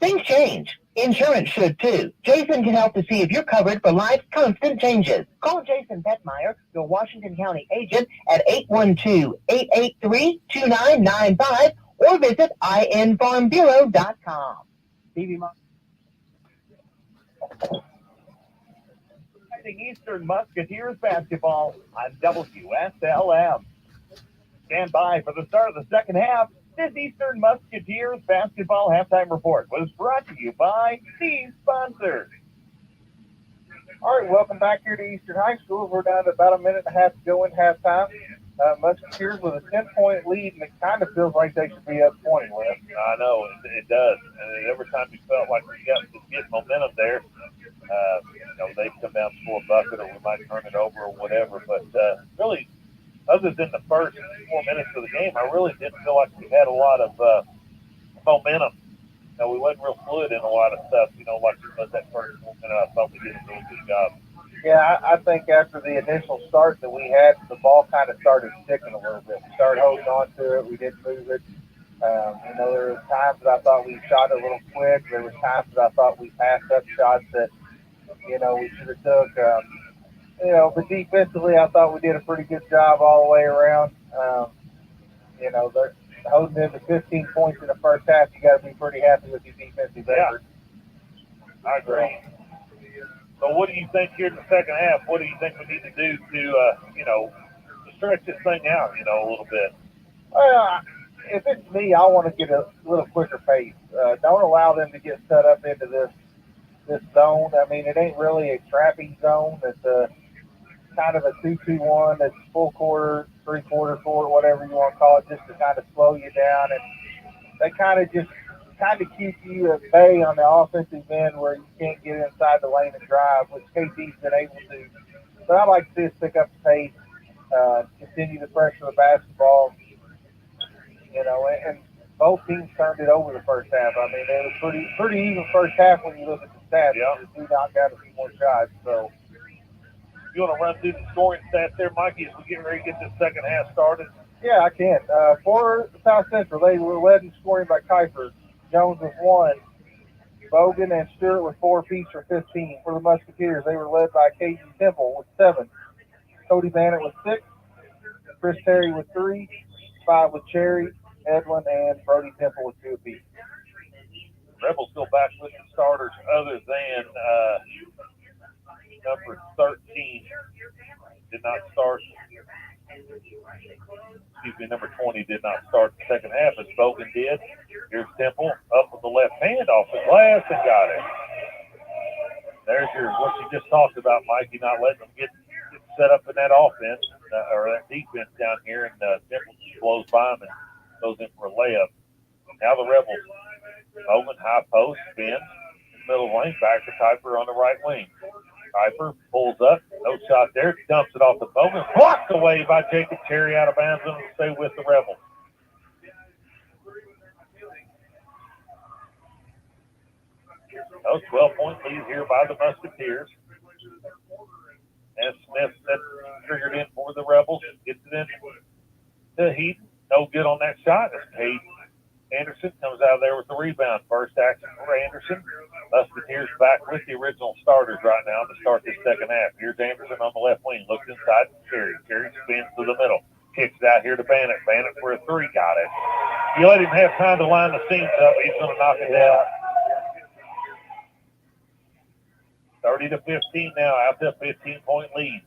Things change. Insurance should too. Jason can help to see if you're covered for life's constant changes. Call Jason Petmeyer, your Washington County agent, at 812-883-2995 or visit infarmbureau.com. Eastern Musketeers basketball on WSLM. Stand by for the start of the second half. This Eastern Musketeers basketball halftime report was brought to you by these sponsors. All right, welcome back here to Eastern High School. We're down to about a minute and a half to go in halftime. Musketeers with a 10-point lead, and it kind of feels like they should be up 20, Wes. I know, it does. And every time you felt like we got to get momentum there, they'd come down, score a bucket, or we might turn it over or whatever. But really, other than the first 4 minutes of the game, I really didn't feel like we had a lot of momentum. We wasn't real fluid in a lot of stuff, like we was that first 4 minutes. I thought we did a really good job. Yeah, I think after the initial start that we had, the ball kind of started sticking a little bit. We started holding on to it. We didn't move it. There were times that I thought we shot a little quick. There were times that I thought we passed up shots that, we should have took. But defensively, I thought we did a pretty good job all the way around. They're holding in to 15 points in the first half. You got to be pretty happy with your defensive effort. I agree. So what do you think here in the second half? What do you think we need to do to stretch this thing out, a little bit? If it's me, I want to get a little quicker pace. Don't allow them to get set up into this zone. I mean, it ain't really a trapping zone. It's a kind of a 2-2-1. It's full quarter, three-quarter court, whatever you want to call it, just to kind of slow you down. And they kind of keep you at bay on the offensive end where you can't get inside the lane and drive, which KT's been able to. But I'd like to see us pick up the pace. continue to pressure the basketball, and both teams turned it over the first half. I mean, it was pretty even first half when you look at the stats. Yeah. The two knocked out a few more shots. So, You want to run through the scoring stats there, Mikey, as we get ready to get this second half started? yeah, I can. For South Central, they were led in scoring by Kuiper. Jones with 1. Bogan and Stewart with 4 apiece for 15. For the Musketeers, they were led by Casey Temple with 7. Cody Bannett with 6. Chris Terry with 3. 5 with Cherry, Edwin, and Brody Temple with 2 apiece. Rebels go back with the starters other than number 13 did not start. Excuse me, number 20 did not start the second half as Bogan did. Here's Temple up with the left hand off the glass and got it. There's what you just talked about, Mikey, not letting them get set up in that offense or that defense down here, and Temple just blows by him and goes in for a layup. Now the Rebels, Bogan high post, spins, middle lane, back to Kuiper on the right wing. Kuiper pulls up, no shot there, dumps it off the Bogan, blocked away by Jacob Cherry out of bounds and stay with the Rebels. A 12-point lead here by the Musketeers. And Smith, that's triggered in for the Rebels, gets it in to Heaton. No good on that shot. That's Kate Anderson comes out of there with the rebound. First action for Anderson. Musketeers back with the original starters right now to start this second half. Here's Anderson on the left wing. Looks inside to Cherry. Cherry spins to the middle. Kicks it out here to Bannett. Bannett for a 3. Got it. You let him have time to line the seams up. He's going to knock it down. 30-15 now. Out to a 15-point lead.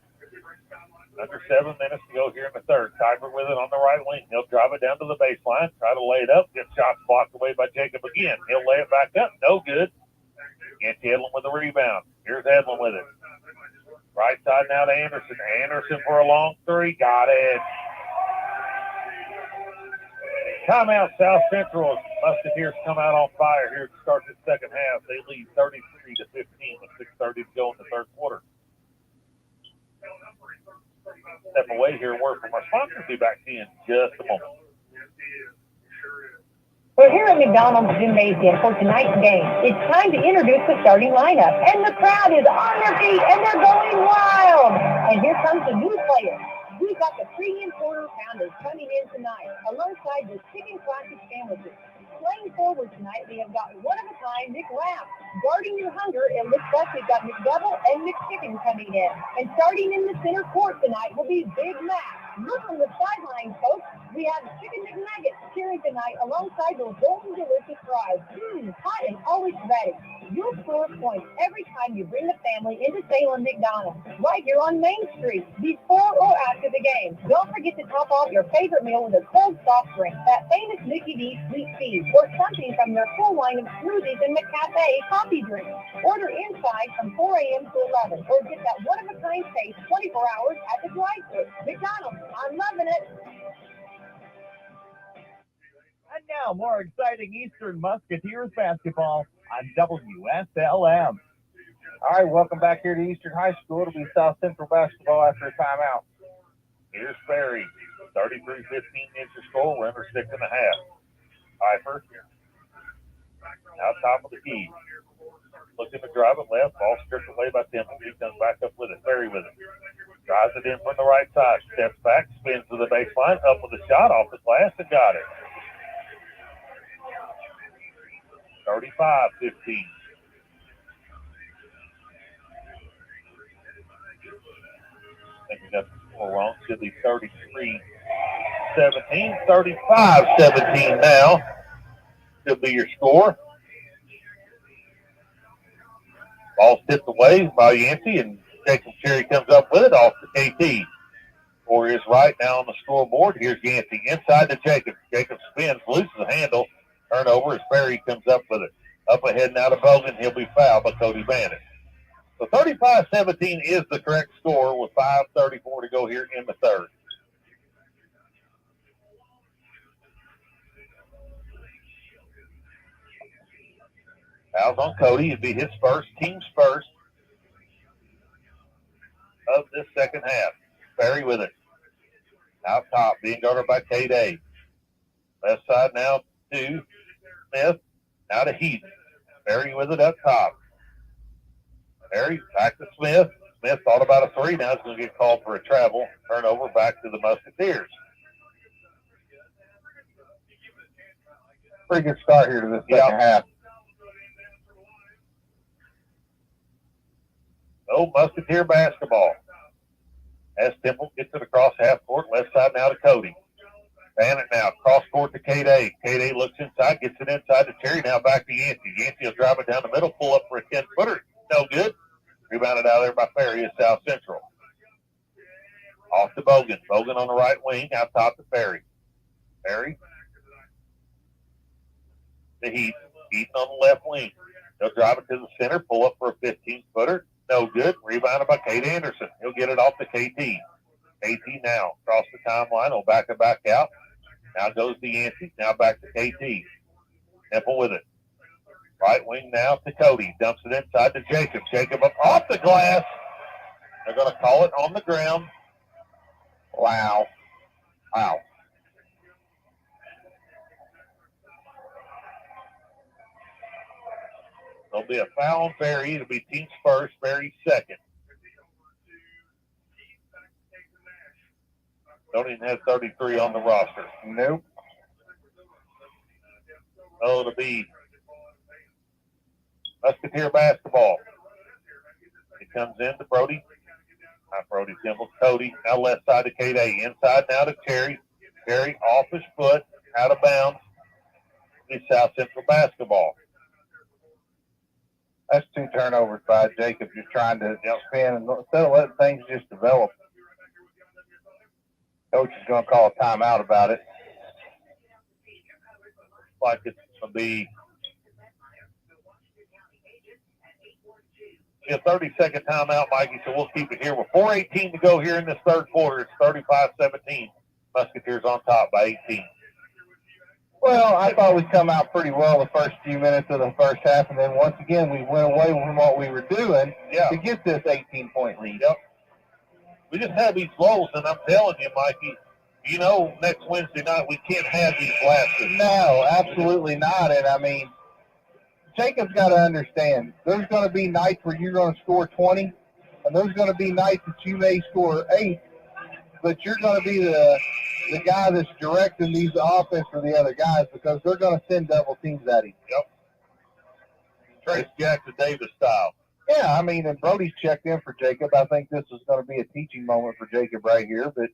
Under 7 minutes to go here in the third. Kuiper with it on the right wing. He'll drive it down to the baseline. Try to lay it up. Get shots blocked away by Jacob again. He'll lay it back up. No good. Against Edlin with the rebound. Here's Edlin with it. Right side now to Anderson. Anderson for a long 3. Got it. Timeout, South Central. Musketeers come out on fire here to start this second half. They lead 33-15 with 6:30 to go in the third quarter. Step away here, word from our sponsor. Be back to you in just a moment. We're here at McDonald's Gymnasium for tonight's game. It's time to introduce the starting lineup, and the crowd is on their feet, and they're going wild. And here comes the new players. We've got the premium quarter pounders coming in tonight, alongside the chicken classic sandwiches. Playing forward tonight, we have got one-of-a-kind McWrap. Guarding your hunger, it looks like we've got McDouble and McChicken coming in. And starting in the center court tonight will be Big Mac. Look on the sidelines, folks. We have Chicken McNuggets cheering tonight alongside those golden delicious fries. Hot and always ready. You'll score points every time you bring the family into Salem McDonald's, right here on Main Street, before or after the game. Don't forget to top off your favorite meal with a cold soft drink, that famous Mickey D sweet tea, or something from their full line of smoothies and McCafe coffee drinks. Order inside from 4 a.m. to 11, or get that one-of-a-kind taste 24 hours at the drive-thru. McDonald's, I'm loving it. And now, more exciting Eastern Musketeers basketball on WSLM. All right, welcome back here to Eastern High School. It'll be South Central basketball after a timeout. Here's Ferry. 33-15 is your score. We're under 6.5. Kuiper. Now top of the key. Looking to drive it left. Ball stripped away by Temple. He comes back up with it. Ferry with it. Drives it in from the right side. Steps back. Spins to the baseline. Up with a shot off the glass and got it. 35-15. I think we got the score wrong. Should be 33-17. 35-17 now. Should be your score. Ball tipped away by Yancey, and Jacob Cherry comes up with it off the KT. Score is right now on the scoreboard. Here's Yancey inside to Jacob. Jacob spins, loses the handle. Turnover as Ferry comes up with it. Up ahead now to Bogan. He'll be fouled by Cody Bannett. So 35-17 is the correct score with 5:34 to go here in the third. Fouls on Cody. It'd be his first, team's first of this second half. Ferry with it. Out top, being guarded by K-Day. Left side now to Smith. Now to Heath. Barry with it up top. Barry back to Smith. Smith thought about a three. Now he's going to get called for a travel. Turnover back to the Musketeers. Pretty good start here to the second half. So Musketeer basketball. As Temple gets it across half court. Left side now to Cody. Fan it now. Cross court to K-Day. K-Day looks inside. Gets it inside to Cherry. Now back to Yancey. Yancey will drive it down the middle. Pull up for a 10-footer. No good. Rebounded out there by Ferry at South Central. Off to Bogan. Bogan on the right wing. Out top to Ferry. Ferry. To Heath. Heath on the left wing. They'll drive it to the center. Pull up for a 15-footer. No good. Rebounded by Kate Anderson. He'll get it off to KT. KT now. Across the timeline. He'll back it back out. Now goes to Yancey. Now back to KT. Temple with it. Right wing now to Cody. Dumps it inside to Jacob. Jacob up off the glass. They're going to call it on the ground. Wow. Wow. There'll be a foul on Ferry. It'll be team's first, Ferry's second. Don't even have 33 on the roster. Nope. So it'll be Musketeer basketball. It comes in to Brody. Not Brody Temple. Cody. Now left side to K-Day. Inside now to Cherry. Cherry off his foot. Out of bounds. It's South Central basketball. That's 2 turnovers by Jacob, just trying to spin and instead of letting things just develop. Coach is going to call a timeout about it. Like it's going to be a 30-second timeout, Mikey, so we'll keep it here. With 4:18 to go here in this third quarter, it's 35-17. Musketeers on top by 18. Well, I thought we'd come out pretty well the first few minutes of the first half, and then once again we went away from what we were doing to get this 18-point lead. Yep. We just have these lulls, and I'm telling you, Mikey, you know next Wednesday night we can't have these lapses. No, absolutely not. And, I mean, Jacob's got to understand, there's going to be nights where you're going to score 20, and there's going to be nights that you may score 8, but you're going to be the guy that's directing these offense for the other guys because they're going to send double teams at him. Yep. Trace Jackson Davis style. Yeah, I mean, and Brody's checked in for Jacob. I think this is going to be a teaching moment for Jacob right here. But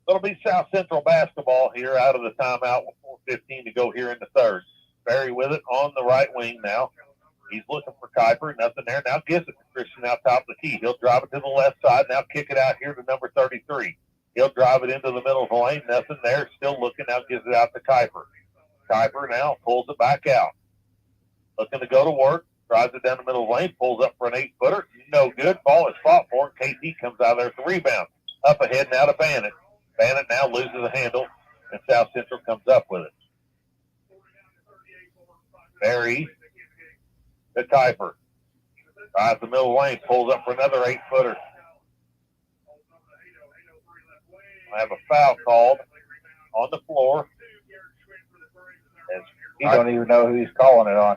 it'll be South Central basketball here out of the timeout with 4:15 to go here in the third. Barry with it on the right wing now. He's looking for Kuiper. Nothing there. Now gives it to Christian out top of the key. He'll drive it to the left side. Now kick it out here to number 33. He'll drive it into the middle of the lane. Nothing there. Still looking. Now gives it out to Kuiper. Kuiper now pulls it back out. Looking to go to work. Drives it down the middle of the lane. Pulls up for an 8-footer. No good. Ball is fought for. KT comes out there with the rebound. Up ahead now to Bannon. Bannon now loses the handle, and South Central comes up with it. Barry to Kuiper. Drives the middle lane. Pulls up for another 8-footer. I have a foul called on the floor. He don't even know who he's calling it on.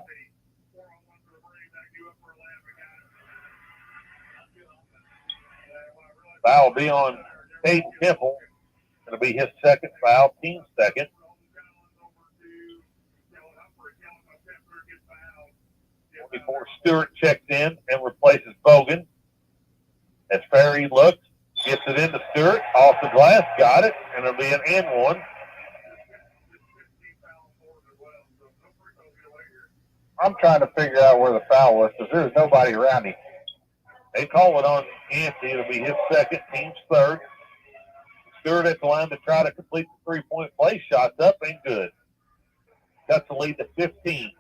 Foul will be on Tate Temple. It'll be his second foul, team second. Before Stewart checks in and replaces Bogan. As Ferry looks, gets it into Stewart, off the glass, got it, and it'll be an and one. I'm trying to figure out where the foul was because there's nobody around him. They call it on Yancey. It'll be his second, team's third. Stewart at the line to try to complete the three-point play. Shots up, ain't good. Cuts the lead to 15.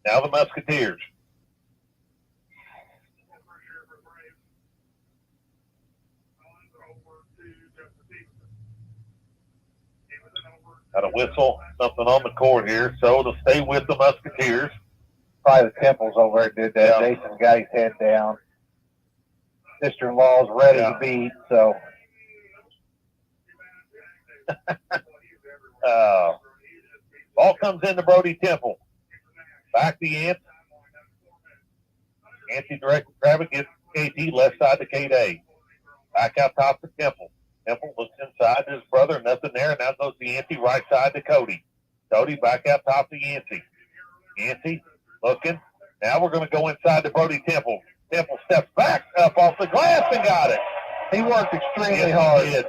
Now the Musketeers. Got a whistle, something on the court here, so it'll stay with the Musketeers. Probably the Temples over there did that. Yeah. Jason got his head down. Sister-in-law's ready to beat, so. Ball comes into Brody Temple. Back to Yance. Yancey direct grab it, gets KT left side to K-Day. Back out top to Temple. Temple looks inside to his brother, nothing there. Now goes to Yancey, right side to Cody. Cody back out top to Yancey. Yancey looking. Now we're going to go inside to Brody Temple. Temple steps back up off the glass and got it. He worked extremely hard. He did.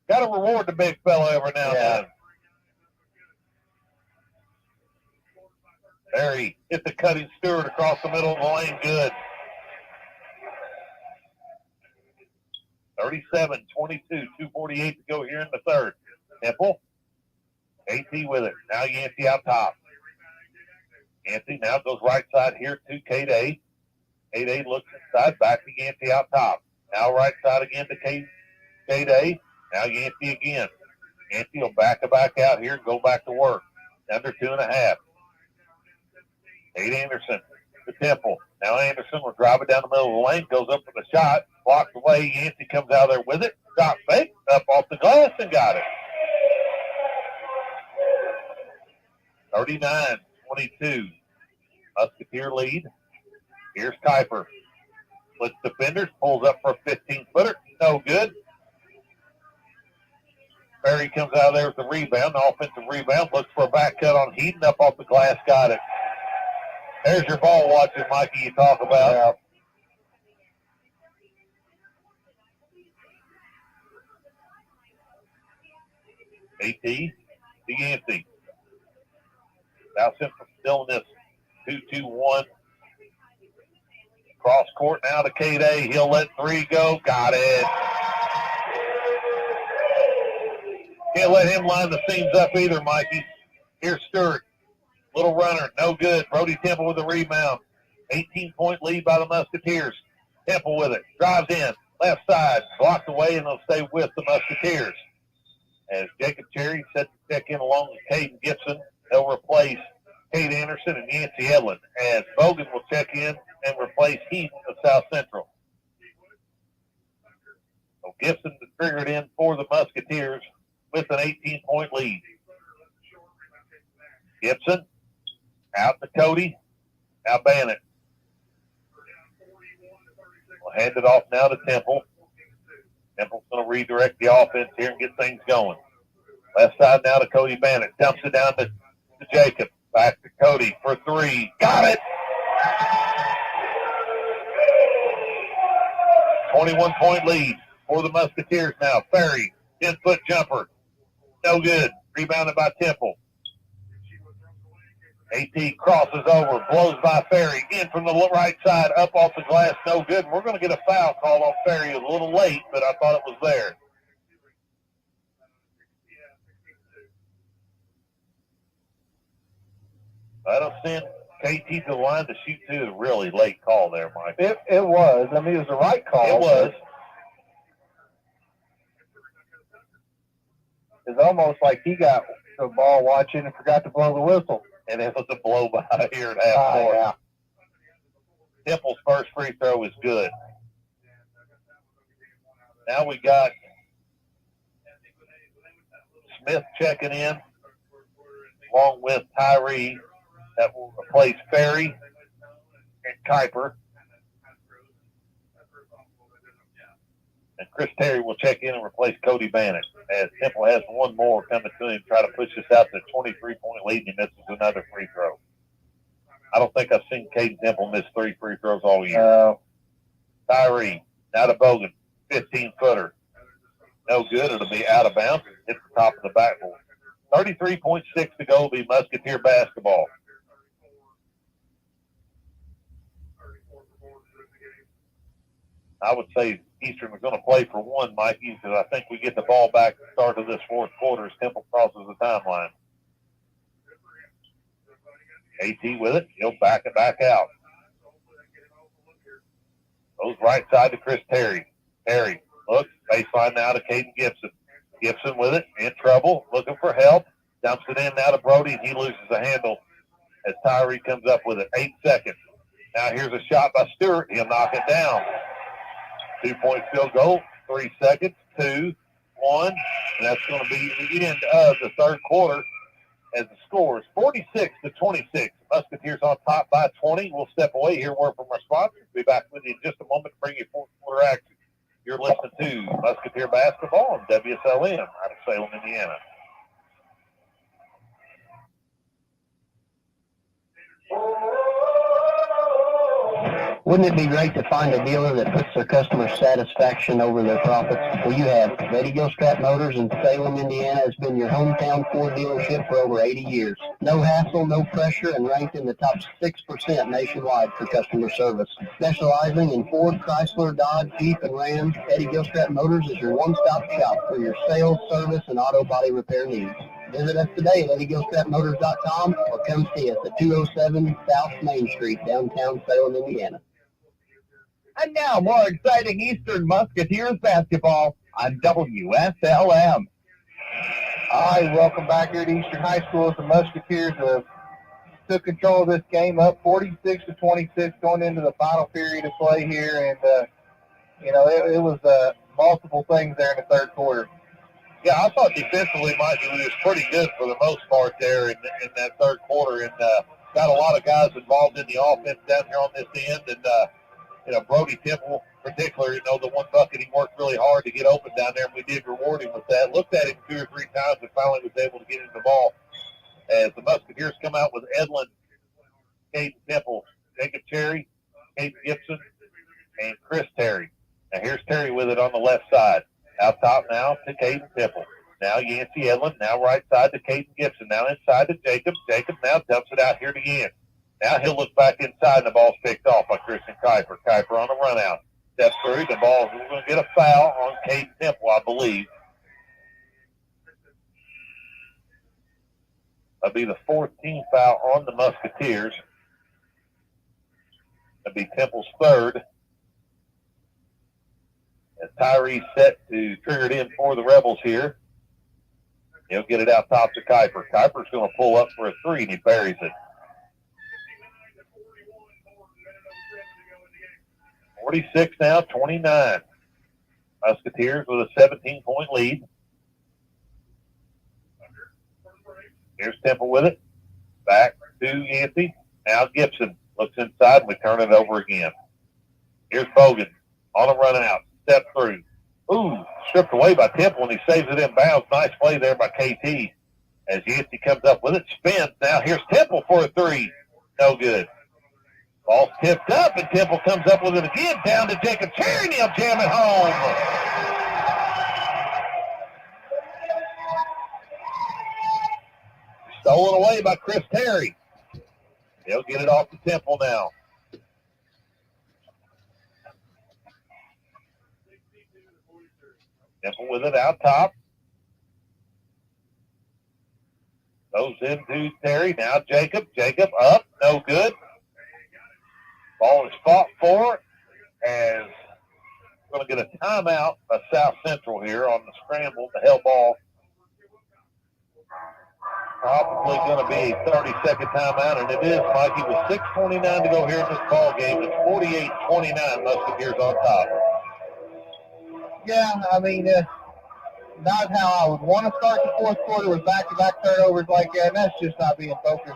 Got to reward the big fella every now and then. Barry hit the cutting Stewart across the middle of the lane. Good. 37-22, 2:48 to go here in the third. Temple. AT with it. Now Yancey out top. Yancey now goes right side here to K-Day. K-Day looks inside, back to Yancey out top. Now right side again to K-Day. Now Yancey again. Yancey will back out here and go back to work. Under 2.5. Kate Anderson to Temple. Now Anderson will drive it down the middle of the lane, goes up for the shot, blocked away. Yancey comes out there with it. Shot fake, up off the glass and got it. 39-22. Musketeer lead. Here's Kuiper. Splits defenders, pulls up for a 15-footer. No good. Barry comes out of there with the rebound. Offensive rebound. Looks for a back cut on Heaton. Up off the glass. Got it. There's your ball watching, Mikey, you talk about. AT to Yancey. Now Central still in this 2-2-1. Cross court now to K-Day. He'll let three go. Got it. Can't let him line the seams up either, Mikey. Here's Stewart. Little runner. No good. Brody Temple with the rebound. 18-point lead by the Musketeers. Temple with it. Drives in. Left side. Blocked away, and they'll stay with the Musketeers. As Jacob Cherry sets the check in along with Caden Gibson, they'll replace Kate Anderson and Yancey Edlin. As Bogan will check in and replace Heath of South Central. So Gibson triggered in for the Musketeers with an 18-point lead. Gibson out to Cody. Now Bannett. We'll hand it off now to Temple. Temple's going to redirect the offense here and get things going. Left side now to Cody Bannett. Dumps it down to Jacob. Back to Cody for three. Got it! 21-point lead for the Musketeers now. Ferry, 10-foot jumper. No good. Rebounded by Temple. AT crosses over, blows by Ferry, in from the right side, up off the glass, no good. We're going to get a foul called on Ferry. It was a little late, but I thought it was there. I don't send KT to the line to shoot two. A really late call there, Mike. It was. I mean, it was the right call. It was. It's almost like he got the ball watching and forgot to blow the whistle. And it was a blow by here at half court. Yeah. Temple's first free throw is good. Now we got Smith checking in, along with Tyree. That will replace Ferry and Kuiper. And Chris Terry will check in and replace Cody Bannett, as Temple has one more coming to him, try to push this out to a 23-point lead, and misses another free throw. I don't think I've seen Caden Temple miss 3 free throws all year. Tyree, now to Bogan, 15-footer. No good. It'll be out of bounds. Hit the top of the backboard. 33.6 to go. Will be Musketeer basketball. I would say Eastern is going to play for one, Mikey, because I think we get the ball back at the start of this fourth quarter as Temple crosses the timeline. AT with it. He'll back it back out. Goes right side to Chris Terry. Terry looks. Baseline now to Caden Gibson. Gibson with it. In trouble. Looking for help. Dumps it in now to Brody, and he loses the handle. as Tyree comes up with it. 8 seconds. Now here's a shot by Stewart. He'll knock it down. 2-point field goal. 3 seconds. 2, 1. And that's going to be the end of the third quarter as the score is 46-26. Musketeers on top by 20. We'll step away here. Word from our sponsors. Be back with you in just a moment to bring you fourth quarter action. You're listening to Musketeer Basketball on WSLM out of Salem, Indiana. Wouldn't it be great to find a dealer that puts their customer satisfaction over their profits? Well, you have. Betty Gilstrap Motors in Salem, Indiana has been your hometown Ford dealership for over 80 years. No hassle, no pressure, and ranked in the top 6% nationwide for customer service. Specializing in Ford, Chrysler, Dodge, Jeep, and Ram, Betty Gilstrap Motors is your one-stop shop for your sales, service, and auto body repair needs. Visit us today at EddieGilstrapMotors.com or come see us at 207 South Main Street, downtown Salem, Indiana. And now, more exciting Eastern Musketeers basketball on WSLM. All right, welcome back here at Eastern High School. The Musketeers took control of this game, up 46-26, going into the final period of play here. And, it was multiple things there in the third quarter. Yeah, I thought defensively, Mikey, we was pretty good for the most part there in that third quarter, and got a lot of guys involved in the offense down here on this end. And, Brody Temple, in particular, the one bucket, he worked really hard to get open down there, and we did reward him with that. Looked at him 2 or 3 times and finally was able to get him the ball. As the Musketeers come out with Edlin, Caden Temple, Jacob Cherry, Caden Gibson, and Chris Terry. Now here's Terry with it on the left side. Out top now to Caden Temple. Now Yancey Edlin. Now right side to Caden Gibson. Now inside to Jacob. Jacob now dumps it out here to Ian. Now he'll look back inside, and the ball's picked off by Christian Kuiper. Kuiper on the run out. Steps through. The ball, we're going to get a foul on Caden Temple, I believe. That'll be the 14th foul on the Musketeers. That'll be Temple's third. As Tyree set to trigger it in for the Rebels here. He'll get it out top to Kuiper. Kuiper's going to pull up for a 3, and he buries it. 46 now, 29. Musketeers with a 17-point lead. Here's Temple with it. Back to Yancey. Now Gibson looks inside, and we turn it over again. Here's Bogan on the run out. Step through. Ooh, stripped away by Temple, and he saves it in bounds. Nice play there by KT. As Yancey comes up with it, spins. Now here's Temple for a 3. No good. Ball's tipped up, and Temple comes up with it again. Down to Jacob Cherry, and he'll jam it home. Stolen away by Chris Terry. He'll get it off to Temple now. Temple with it out top. Goes into Terry. Now Jacob. Jacob up. No good. Ball is fought for as we're going to get a timeout by South Central here on the scramble, the hell ball. Probably going to be a 30-second timeout, and it is, Mikey, with 6:29 to go here in this ball game. It's 48-29, Musketeers on top. Yeah, not how I would want to start the fourth quarter with back-to-back turnovers like that, and that's just not being focused,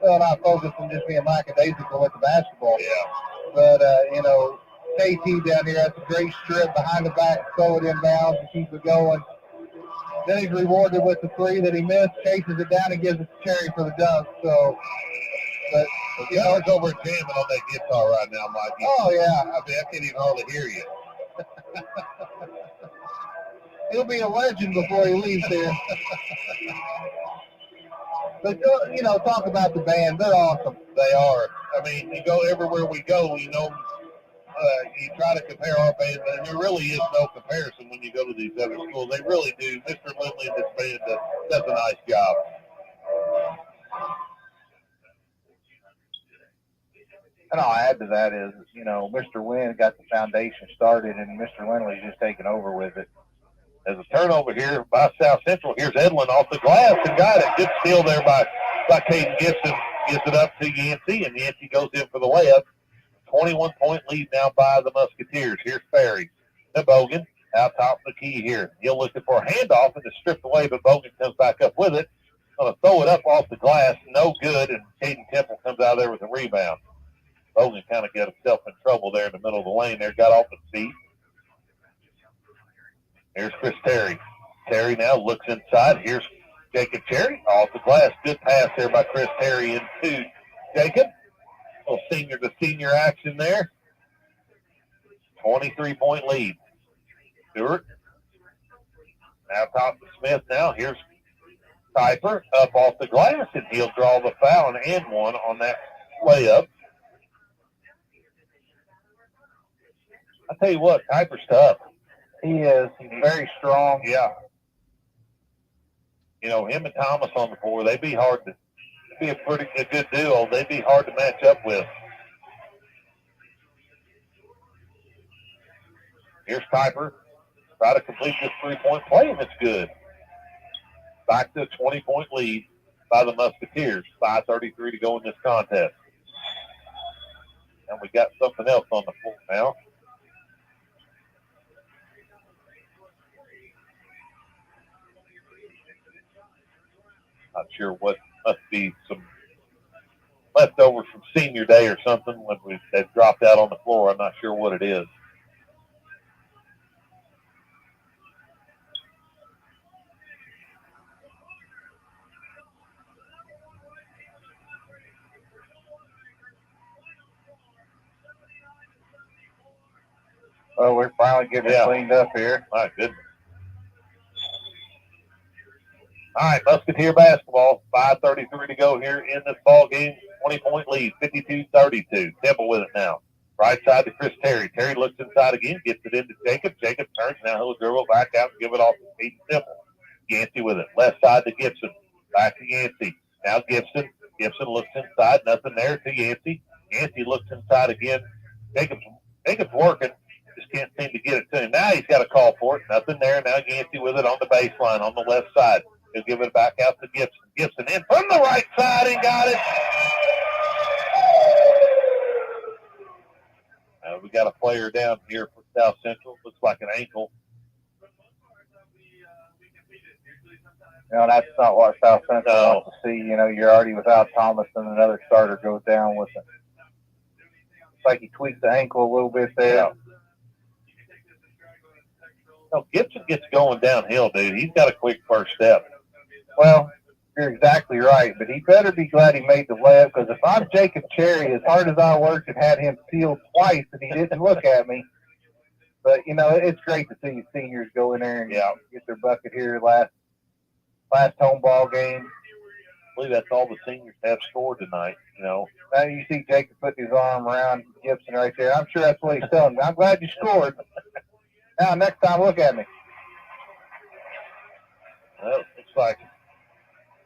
not focused and just being lackadaisical with the basketball. Yeah. But, KT down here, that's a great strip behind the back, throw it inbounds and keep it going. Then he's rewarded with the 3 that he missed, chases it down and gives it to Cherry for the dunk. So, but the guy's over jamming on that guitar right now, Mikey. Oh, yeah. I can't even hardly hear you. He'll be a legend before he leaves here. But, talk about the band. They're awesome. They are. You go everywhere we go, you try to compare our band, but there really is no comparison when you go to these other schools. They really do. Mr. Lindley and this band does a nice job. And I'll add to that is, Mr. Wynn got the foundation started, and Mr. Lindley's just taking over with it. There's a turnover here by South Central. Here's Edlin off the glass and got it. Good steal there by Caden Gibson. Gets it up to Yancey, and Yancey goes in for the layup. 21-point lead now by the Musketeers. Here's Ferry to Bogan. Out top of the key here. He'll looking for a handoff, and it's stripped away, but Bogan comes back up with it. Going to throw it up off the glass. No good, and Caden Temple comes out of there with a rebound. Bogan kind of got himself in trouble there in the middle of the lane there. Got off his feet. Here's Chris Terry. Terry now looks inside. Here's Jacob Cherry off the glass. Good pass there by Chris Terry into Jacob. Little senior to senior action there. 23-point lead. Stewart. Now top to Smith now. Here's Kuiper up off the glass, and he'll draw the foul and one on that layup. I tell you what, Kuiper's tough. He is. He's very strong. Yeah. You know, him and Thomas on the floor, they'd be hard to be a good duo. They'd be hard to match up with. Here's Kuiper. Try to complete this three-point play, and it's good. Back to a 20-point lead by the Musketeers. 5:33 to go in this contest. And we got something else on the floor now. Not sure what, must be some leftovers from senior day or something when they dropped out on the floor. I'm not sure what it is. Well, we're finally getting it cleaned up here. My goodness. All right, Musketeer basketball. 5:33 to go here in this ball game. 20-point lead, 52-32. Temple with it now. Right side to Chris Terry. Terry looks inside again, gets it into Jacob. Jacob turns. Now he'll dribble back out and give it off to Peyton Temple. Yancey with it. Left side to Gibson. Back to Yancey. Now Gibson. Gibson looks inside. Nothing there to Yancey. Yancey looks inside again. Jacob's working. Just can't seem to get it to him. Now he's got a call for it. Nothing there. Now Yancey with it on the baseline on the left side. He'll give it back out to Gibson. Gibson in from the right side and got it. We got a player down here for South Central. Looks like an ankle. No, that's not what South Central wants to see. You know, you're already without Thomas, and another starter goes down with it. Looks like he tweaked the ankle a little bit there. Yeah. No, Gibson gets going downhill, dude. He's got a quick first step. Well, you're exactly right, but he better be glad he made the layup, because if I'm Jacob Cherry, as hard as I worked and had him sealed twice and he didn't look at me. But, you know, it's great to see seniors go in there and get their bucket here last home ball game. I believe that's all the seniors have scored tonight, you know. Now you see Jacob put his arm around Gibson right there. I'm sure that's what he's telling me. I'm glad you scored. Now, next time, look at me. Well, looks like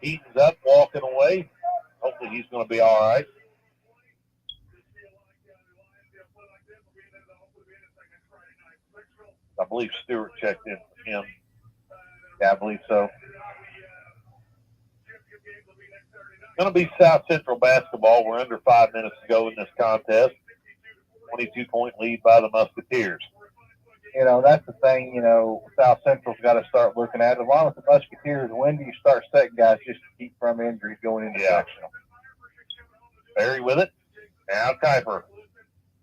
Eaton's up, walking away. Hopefully he's going to be all right. I believe Stewart checked in for him. Yeah, I believe so. Going to be South Central basketball. We're under 5 minutes to go in this contest. 22-point lead by the Musketeers. You know, that's the thing, you know, South Central's got to start looking at. Along with the Musketeers, when do you start setting guys just to keep from injuries going into sectional? Barry with it. Now Kuiper.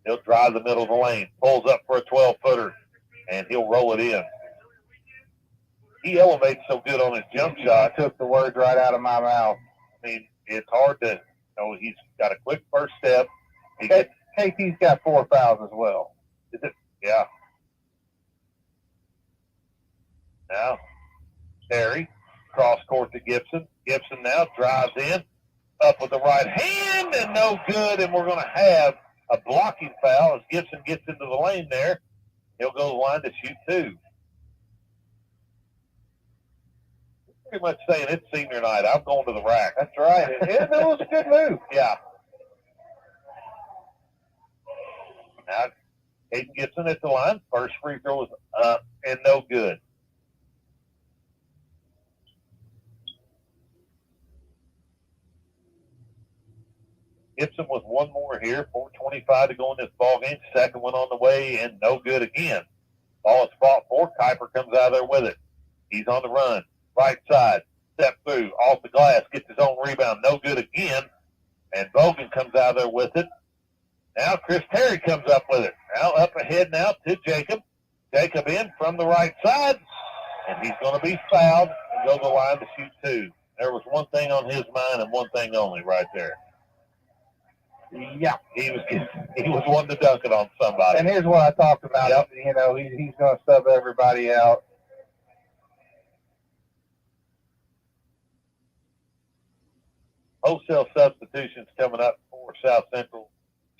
He'll drive the middle of the lane. Pulls up for a 12-footer, and he'll roll it in. He elevates so good on his jump shot. Took the words right out of my mouth. I mean, it's hard to, you know, he's got a quick first step. KP's got 4 fouls as well. Is it? Yeah. Now, Terry, cross court to Gibson. Gibson now drives in, up with the right hand, and no good. And we're going to have a blocking foul as Gibson gets into the lane there. He'll go to the line to shoot 2. Pretty much saying it's senior night. I'm going to the rack. That's right. It was a good move. Yeah. Now, Hayden Gibson at the line. First free throw is up and no good. here. 4:25 to go in this ball game. Second one on the way, and no good again. Ball is fought for. Kuiper comes out of there with it. He's on the run. Right side. Step through. Off the glass. Gets his own rebound. No good again. And Bogan comes out of there with it. Now Chris Terry comes up with it. Now up ahead now to Jacob. Jacob in from the right side. And he's going to be fouled and go to the line to shoot two. There was one thing on his mind and one thing only right there. Yeah. He was wanting to dunk it on somebody. And here's what I talked about. Yep. You know, he's going to sub everybody out. Wholesale substitutions coming up for South Central.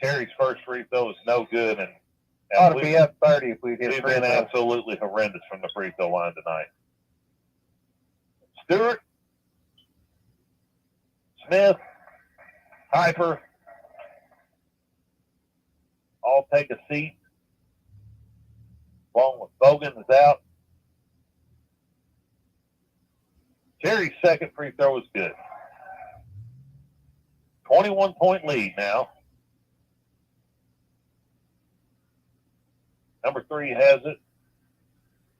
Terry's first free throw is no good, and Ought to be up 30 if we hit we've free been throws. absolutely horrendous from the free throw line tonight. Stewart, Smith, Kuiper, all take a seat. Along with Bogan is out. Terry's second free throw is good. 21-point lead now. Number 3 has it.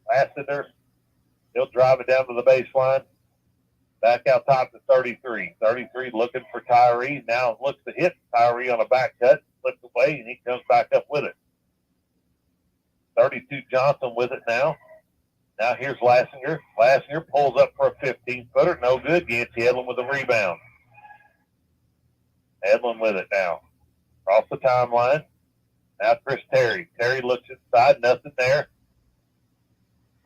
Lassiter. He'll drive it down to the baseline. Back out top to 33. 33 looking for Tyree. Now looks to hit Tyree on a back cut. Flips away, and he comes back up with it. 32 Johnson with it now. Now here's Lassinger. Lassinger pulls up for a 15-footer. No good. Yancey Edlin with a rebound. Edlin with it now. Across the timeline. Now Chris Terry. Terry looks inside. Nothing there.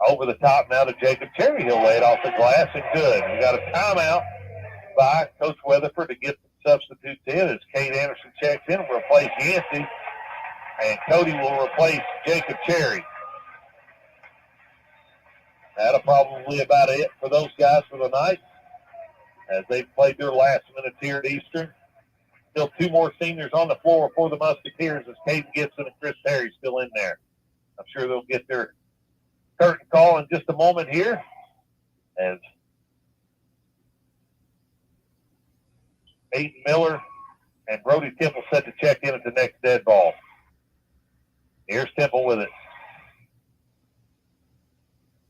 Over the top now to Jacob Terry. He'll lay it off the glass and good. We got a timeout by Coach Weatherford to get the substitutes in as Kate Anderson checks in and replace Yancey. And Cody will replace Jacob Cherry. That'll probably about it for those guys for the night as they've played their last minutes here at Eastern. Still 2 more seniors on the floor for the Musketeers as Caden Gibson and Chris Terry still in there. I'm sure they'll get their curtain call in just a moment here as Aiden Miller and Brody Temple set to check in at the next dead ball. Here's Temple with it.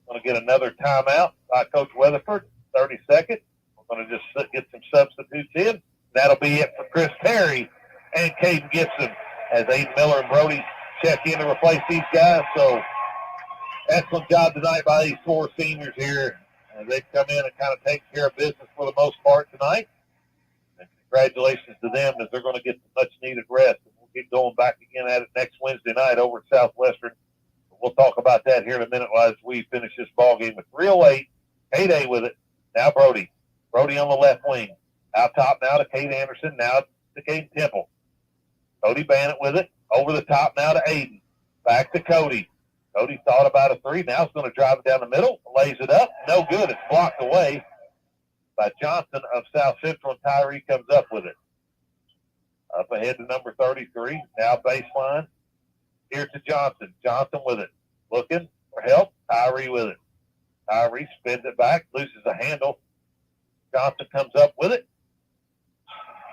Going to get another timeout by Coach Weatherford. 30 seconds. We're going to just get some substitutes in. That'll be it for Chris Terry and Caden Gibson as Aiden Miller and Brody check in to replace these guys. So excellent job tonight by these 4 seniors here. They've come in and kind of taken care of business for the most part tonight. And congratulations to them as they're going to get some much-needed rest. And we'll get going back again at it next Wednesday night over at Southwestern. We'll talk about that here in a minute as we finish this ball game with 3:08. Heyday with it. Now Brody. Brody on the left wing. Out top now to Kate Anderson. Now to Caden Temple. Cody Bannett with it. Over the top now to Aiden. Back to Cody. Cody thought about a 3. Now he's going to drive it down the middle. Lays it up. No good. It's blocked away by Johnson of South Central. And Tyree comes up with it. Up ahead to number 33. Now baseline. Here to Johnson. Johnson with it. Looking for help. Tyree with it. Tyree spins it back. Loses the handle. Johnson comes up with it.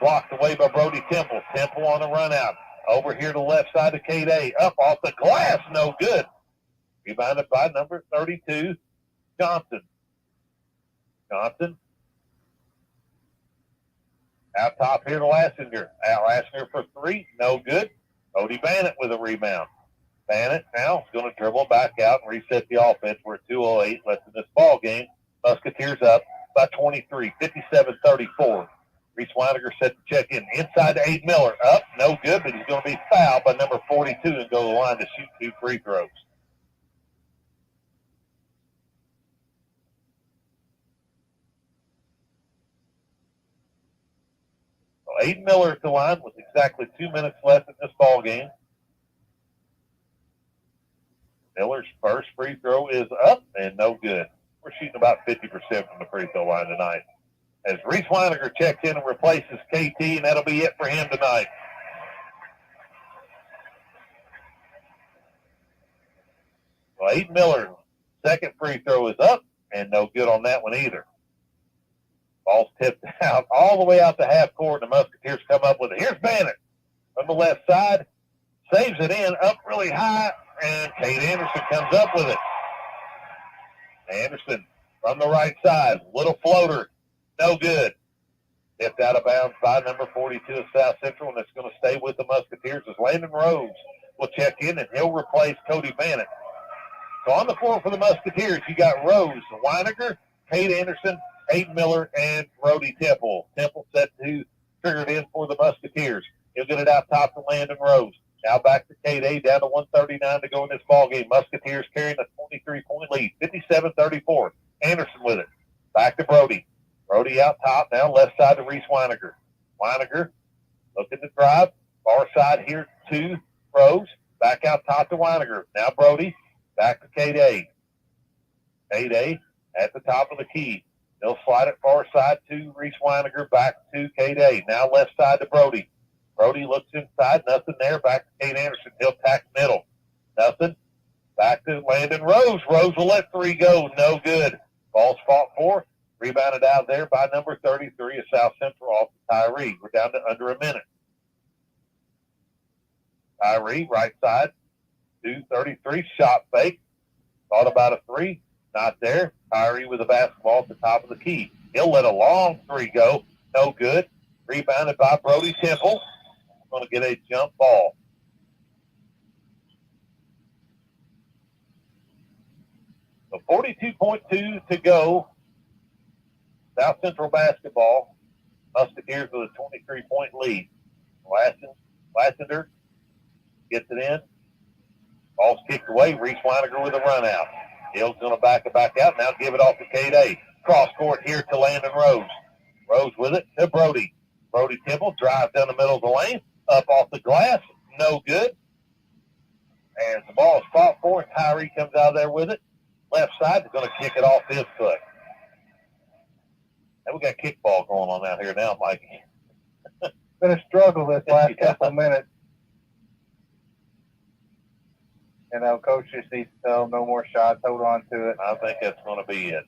Blocked away by Brody Temple. Temple on the run out. Over here to the left side of Kate A. Up off the glass. No good. Rebounded by number 32, Johnson. Johnson. Out top here to Lassinger. Out Lassinger for 3. No good. Cody Bannett with a rebound. Bannett now is going to dribble back out and reset the offense. We're at 2:08 left in this ball game. Musketeers up by 23, 57-34. Reese Weiniger set to check in. Inside to Aiden Miller. Up, no good, but he's going to be fouled by number 42 and go to the line to shoot 2 free throws. So Aiden Miller at the line with exactly 2 minutes left in this ball game. Miller's first free throw is up and no good. We're shooting about 50% from the free throw line tonight. As Reese Weiniger checks in and replaces KT, and that'll be it for him tonight. Well, Aiden Miller, second free throw is up, and no good on that one either. Ball's tipped out all the way out to half court, and the Musketeers come up with it. Here's Bannett. from the left side. Saves it in, up really high, and Kate Anderson comes up with it. Anderson from the right side. Little floater. No good. Tipped out of bounds by number 42 of South Central, and it's going to stay with the Musketeers as Landon Rose will check in, and he'll replace Cody Bannett. So on the floor for the Musketeers, you got Rose, Weiniger, Kate Anderson, Aiden Miller, and Brody Temple. Temple set to trigger it in for the Musketeers. He'll get it out top to Landon Rose. Now back to Kate A, down to 1:39 to go in this ball game. Musketeers carrying a 23-point lead, 57-34. Anderson with it. Back to Brody. Brody out top, now left side to Reese Weiniger. Weiniger looking to drive. Far side here to Rose. Back out top to Weiniger. Now Brody. Back to Kate A. Kate A at the top of the key. They'll slide it far side to Reese Weiniger. Back to Kate A. Now left side to Brody. Brody looks inside. Nothing there. Back to Kate Anderson. He'll tack middle. Nothing. Back to Landon Rose. Rose will let three go. No good. Ball's fought for. Rebounded out there by number 33 of South Central off to Tyree. We're down to under a minute. Tyree, right side. 2:33. Shot fake. Thought about a three. Not there. Tyree with the basketball at the top of the key. He'll let a long three go. No good. Rebounded by Brody Temple. Going to get a jump ball. So 42.2 to go. South Central basketball. Musketeers with a 23-point lead. Lassender gets it in. Ball's kicked away. Reese Weiniger with a run out. Hill's going to back it back out. Now give it off to Kate A. Cross court here to Landon Rose. Rose with it to Brody. Brody Temple drives down the middle of the lane. Up off the glass. No good. And the ball is fought for, and Tyree comes out of there with it. Left side, they're going to kick it off his foot. And we got kickball going on out here now, Mikey. Been a struggle this last couple of minutes. You know, coach just needs to tell them no more shots. Hold on to it. I think that's going to be it.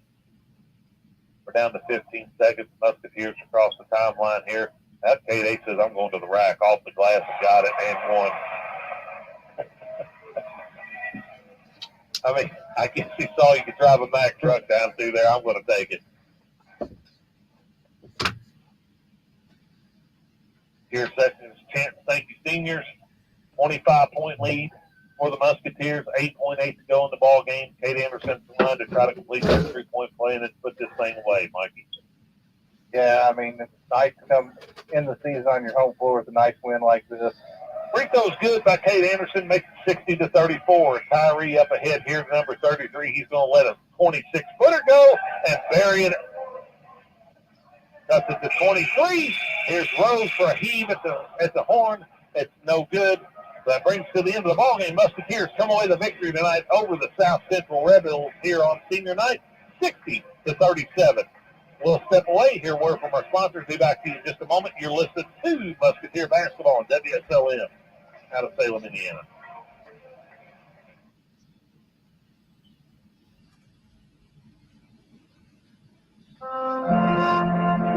We're down to 15 seconds. Musketeers across the timeline here. That Kate A says, I'm going to the rack. Off the glass and got it and won. I mean, I guess he saw you could drive a Mack truck down through there. I'm going to take it. Here, Sessions Chance, thank you, seniors. 25-point lead for the Musketeers. 8.8 to go in the ball game. Kate Anderson run to try to complete that 3-point play and then put this thing away, Mikey. Yeah, I mean, it's nice to come in the season on your home floor with a nice win like this. Free throw's good by Kate Anderson, makes it 60-34. Tyree up ahead here, number 33. He's going to let a 26-footer go and bury it. Cuts it to 23. Here's Rose for a heave at the horn. It's no good. That brings us to the end of the ballgame. Musketeers come away the victory tonight over the South Central Rebels here on senior night, 60-37. We'll step away, hear word from our sponsors. Be back to you in just a moment. You're listening to Musketeer Basketball on WSLM out of Salem, Indiana.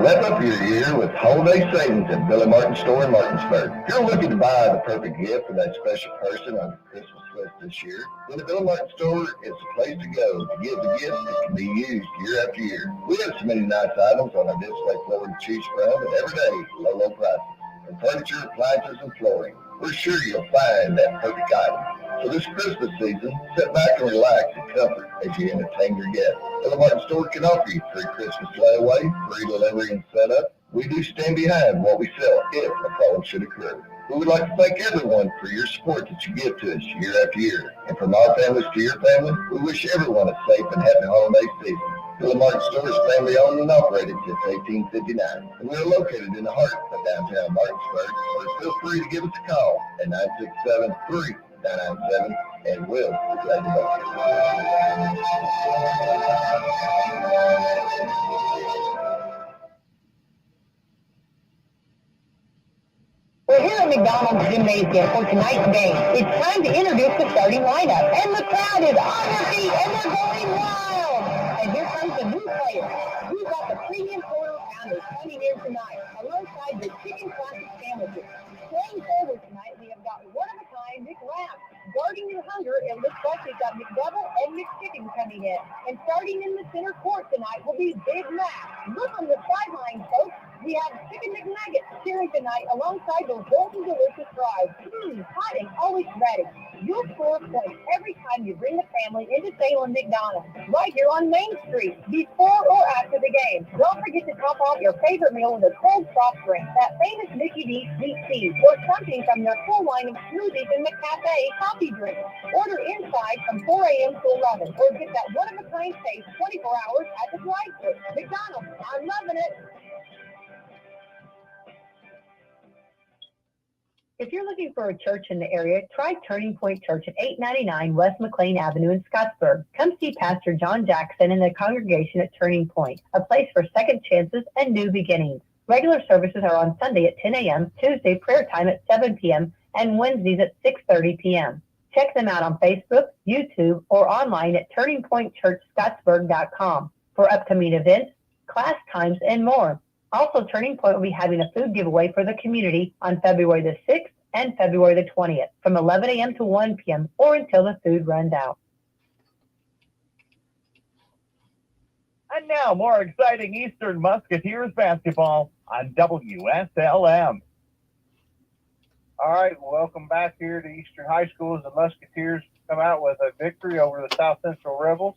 Wrap up your year with holiday savings at Billy Martin Store in Martinsburg. If you're looking to buy the perfect gift for that special person on the Christmas list this year, then the Billy Martin Store is the place to go to get the gift that can be used year after year. We have so many nice items on our display floor to choose from, and every day, low prices. From furniture, appliances, and flooring, we're sure you'll find that perfect item. So this Christmas season, sit back and relax in comfort as you entertain your guests. Billy Martin Store can offer you free Christmas layaway, free delivery and setup. We do stand behind what we sell if a problem should occur. We would like to thank everyone for your support that you give to us year after year. And from our families to your family, we wish everyone a safe and happy holiday season. Billy Martin Store is family owned and operated since 1859. And we are located in the heart of downtown Martinsburg. So feel free to give us a call at 967-3997 and we'll be glad to help you. We're here McDonald's Gymnasium for tonight's game. It's time to introduce the starting lineup, and the crowd is on their feet, and they're going wild. And here comes the new players. We've got the premium quarter pounders coming in tonight, alongside the chicken classic sandwiches. Playing forward tonight, we have got one-of-a-kind McWrap. Guarding your hunger, it looks like we've got McDouble and McChicken coming in. And starting in the center court tonight will be Big Mac. Look on the sideline, folks. We have Chicken McNuggets cheering tonight alongside those golden delicious fries. Hot and always ready. You'll score points every time you bring the family into Salem McDonald's, right here on Main Street, before or after the game. Don't forget to top off your favorite meal with a cold soft drink, that famous Mickey D's sweet tea, or something from their full line of smoothies and McCafe coffee drinks. Order inside from 4 a.m. to 11, or get that one-of-a-kind taste 24 hours at the drive-thru. McDonald's, I'm loving it. If you're looking for a church in the area, try Turning Point Church at 899 West McLean Avenue in Scottsburg. Come see Pastor John Jackson and the congregation at Turning Point, a place for second chances and new beginnings. Regular services are on Sunday at 10 a.m., Tuesday prayer time at 7 p.m., and Wednesdays at 6:30 p.m. Check them out on Facebook, YouTube, or online at turningpointchurchscottsburg.com for upcoming events, class times, and more. Also, Turning Point will be having a food giveaway for the community on February the 6th and February the 20th from 11 a.m. to 1 p.m. or until the food runs out. And now, more exciting Eastern Musketeers basketball on WSLM. All right, welcome back here to Eastern High School as the Musketeers come out with a victory over the South Central Rebels.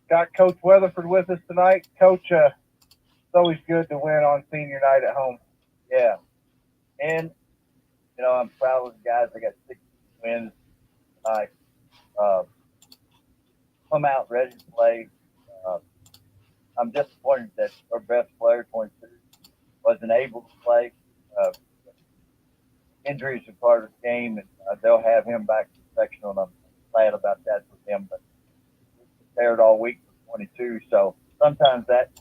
Got Coach Weatherford with us tonight. Coach, it's always good to win on senior night at home. Yeah. And, you know, I'm proud of the guys. I got 6 wins tonight. Come out ready to play. I'm disappointed that our best player, 22, wasn't able to play. Injuries are part of the game, and they'll have him back in the sectional, and I'm glad about that for him. But we prepared all week for 22, so sometimes that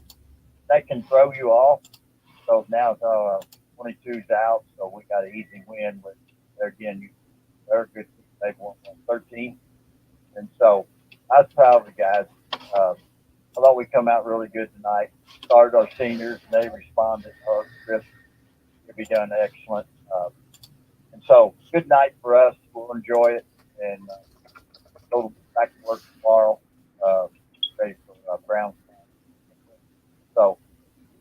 can throw you off. So now 22's out, so we got an easy win. But there again, they're a good team. They've won 13, and so I was proud of the guys. I thought we come out really good tonight. Started our seniors, and they responded. Chris could be done excellent. And so, good night for us. We'll enjoy it and go back to work tomorrow, ready for Brownstown. So,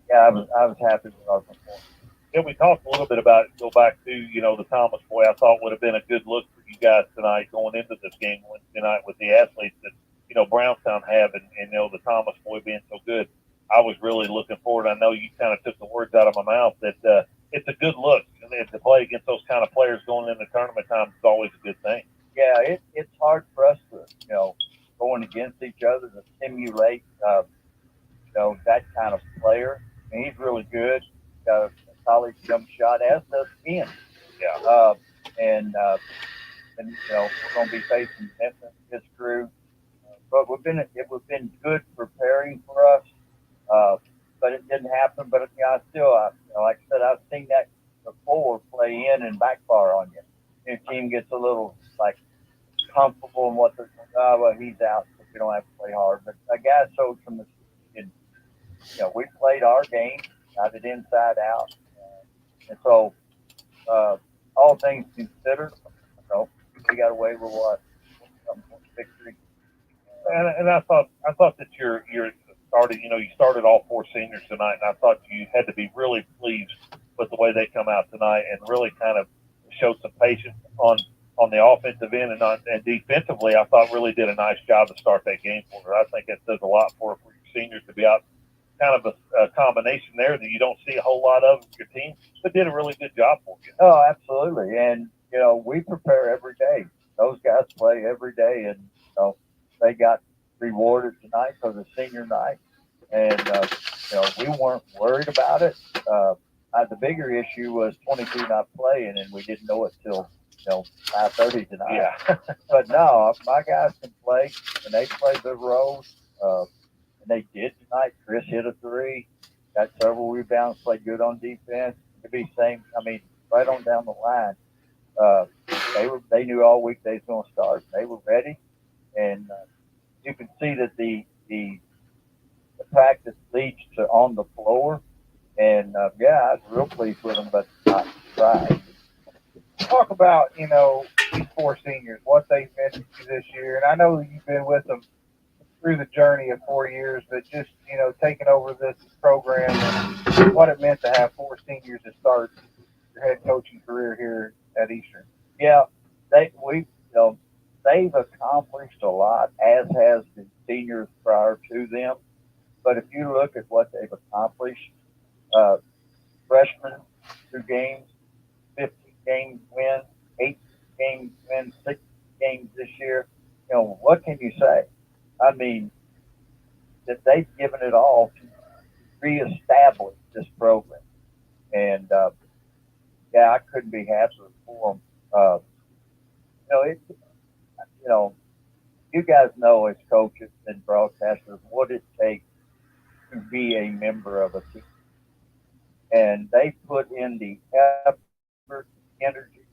yeah, I was happy with our performance. Yeah, we talked a little bit about it. Go back to, the Thomas boy, I thought would have been a good look for you guys tonight going into this game Wednesday night with the athletes that, Brownstown have and the Thomas boy being so good. I was really looking forward. I know you kind of took the words out of my mouth that it's a good look. And to play against those kind of players going into tournament time is always a good thing. Yeah, it's hard for us to, going against each other to simulate, that kind of player. And he's really good. Got a solid jump shot, as does Ken. Yeah. And we're going to be facing Memphis, his crew. But it was been good preparing for us. But it didn't happen. But like I said, I've seen that before, play in and backfire on you. Your team gets a little comfortable in what they're doing. Well, he's out, so we don't have to play hard. But a guy showed from the we played our game, got it inside out, and so all things considered, we got away with what victory. And I thought that you're started. You started all 4 seniors tonight, and I thought you had to be really pleased with the way they come out tonight, and really kind of showed some patience on the offensive end and defensively. I thought really did a nice job to start that game for her. I think that does a lot for your seniors to be out. Kind of a combination there that you don't see a whole lot of your team, but did a really good job for you. Oh, absolutely. And, we prepare every day. Those guys play every day, and, they got rewarded tonight for the senior night. And, we weren't worried about it. The bigger issue was 22 not playing, and we didn't know it till, 5:30 tonight. Yeah. But no, my guys can play, and they play their roles. And they did tonight. Chris hit a 3, got several rebounds, played good on defense. It could be same. I mean, right on down the line. They knew all week they was going to start. They were ready, and you can see that the practice leads to on the floor. And yeah, I was real pleased with them, but not surprised. Talk about these four seniors, what they've meant to you this year, and I know you've been with them through the journey of 4 years, but just taking over this program and what it meant to have four seniors to start your head coaching career here at Eastern. Yeah, they've accomplished a lot, as has the seniors prior to them. But if you look at what they've accomplished, freshmen 2 games, 15 games win, 8 games win, 6 games this year. What can you say? I mean, that they've given it all to reestablish this program. And, yeah, I couldn't be happier for them. You guys know as coaches and broadcasters what it takes to be a member of a team. And they put in the effort, energy,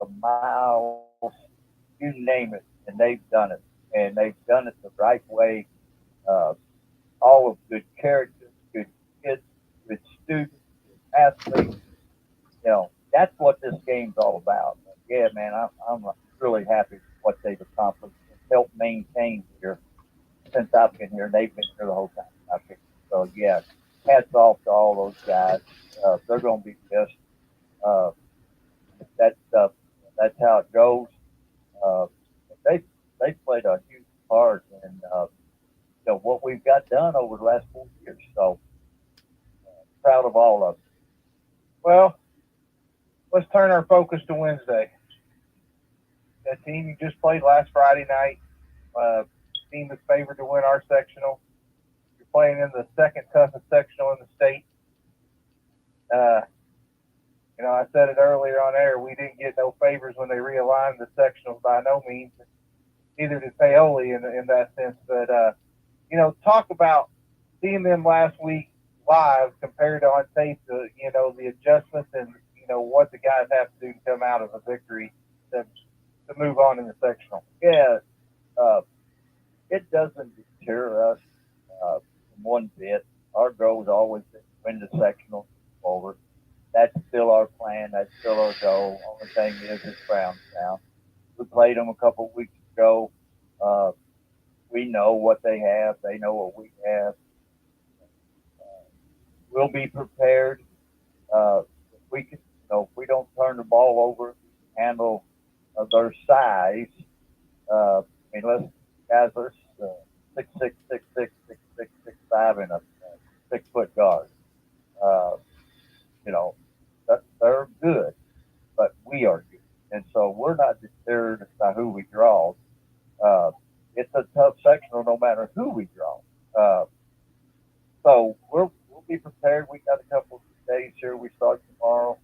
the miles, you name it, and they've done it. And they've done it the right way. All of good characters, good kids, good students, good athletes. That's what this game's all about. Yeah, man, I'm really happy with what they've accomplished and helped maintain here since I've been here. And they've been here the whole time I've been here. So, yeah, hats off to all those guys. They're going to be missed. That's how it goes. They played a huge part in what we've got done over the last 4 years. So proud of all of them. Well, let's turn our focus to Wednesday. That team you just played last Friday night, team that's favored to win our sectional. You're playing in the second toughest sectional in the state. I said it earlier on air, we didn't get no favors when they realigned the sectionals by no means. Neither did Paoli in that sense. But, talk about seeing them last week live compared to on tape, the adjustments and, what the guys have to do to come out of a victory to move on in the sectional. Yeah, it doesn't deter us one bit. Our goal is always to win the sectional forward. That's still our plan. That's still our goal. Only thing is it's Brownstown. We played them a couple of weeks ago. We know what they have. They know what we have. We'll be prepared. If we don't turn the ball over, handle their size. Let's guys, there's 6'6", 6'6", 6'6", 6'5", and a 6-foot guard. They're good, but we are good, and so we're not deterred by who we draw. It's a tough sectional, no matter who we draw. So we'll be prepared. We got a couple of days here. We start tomorrow.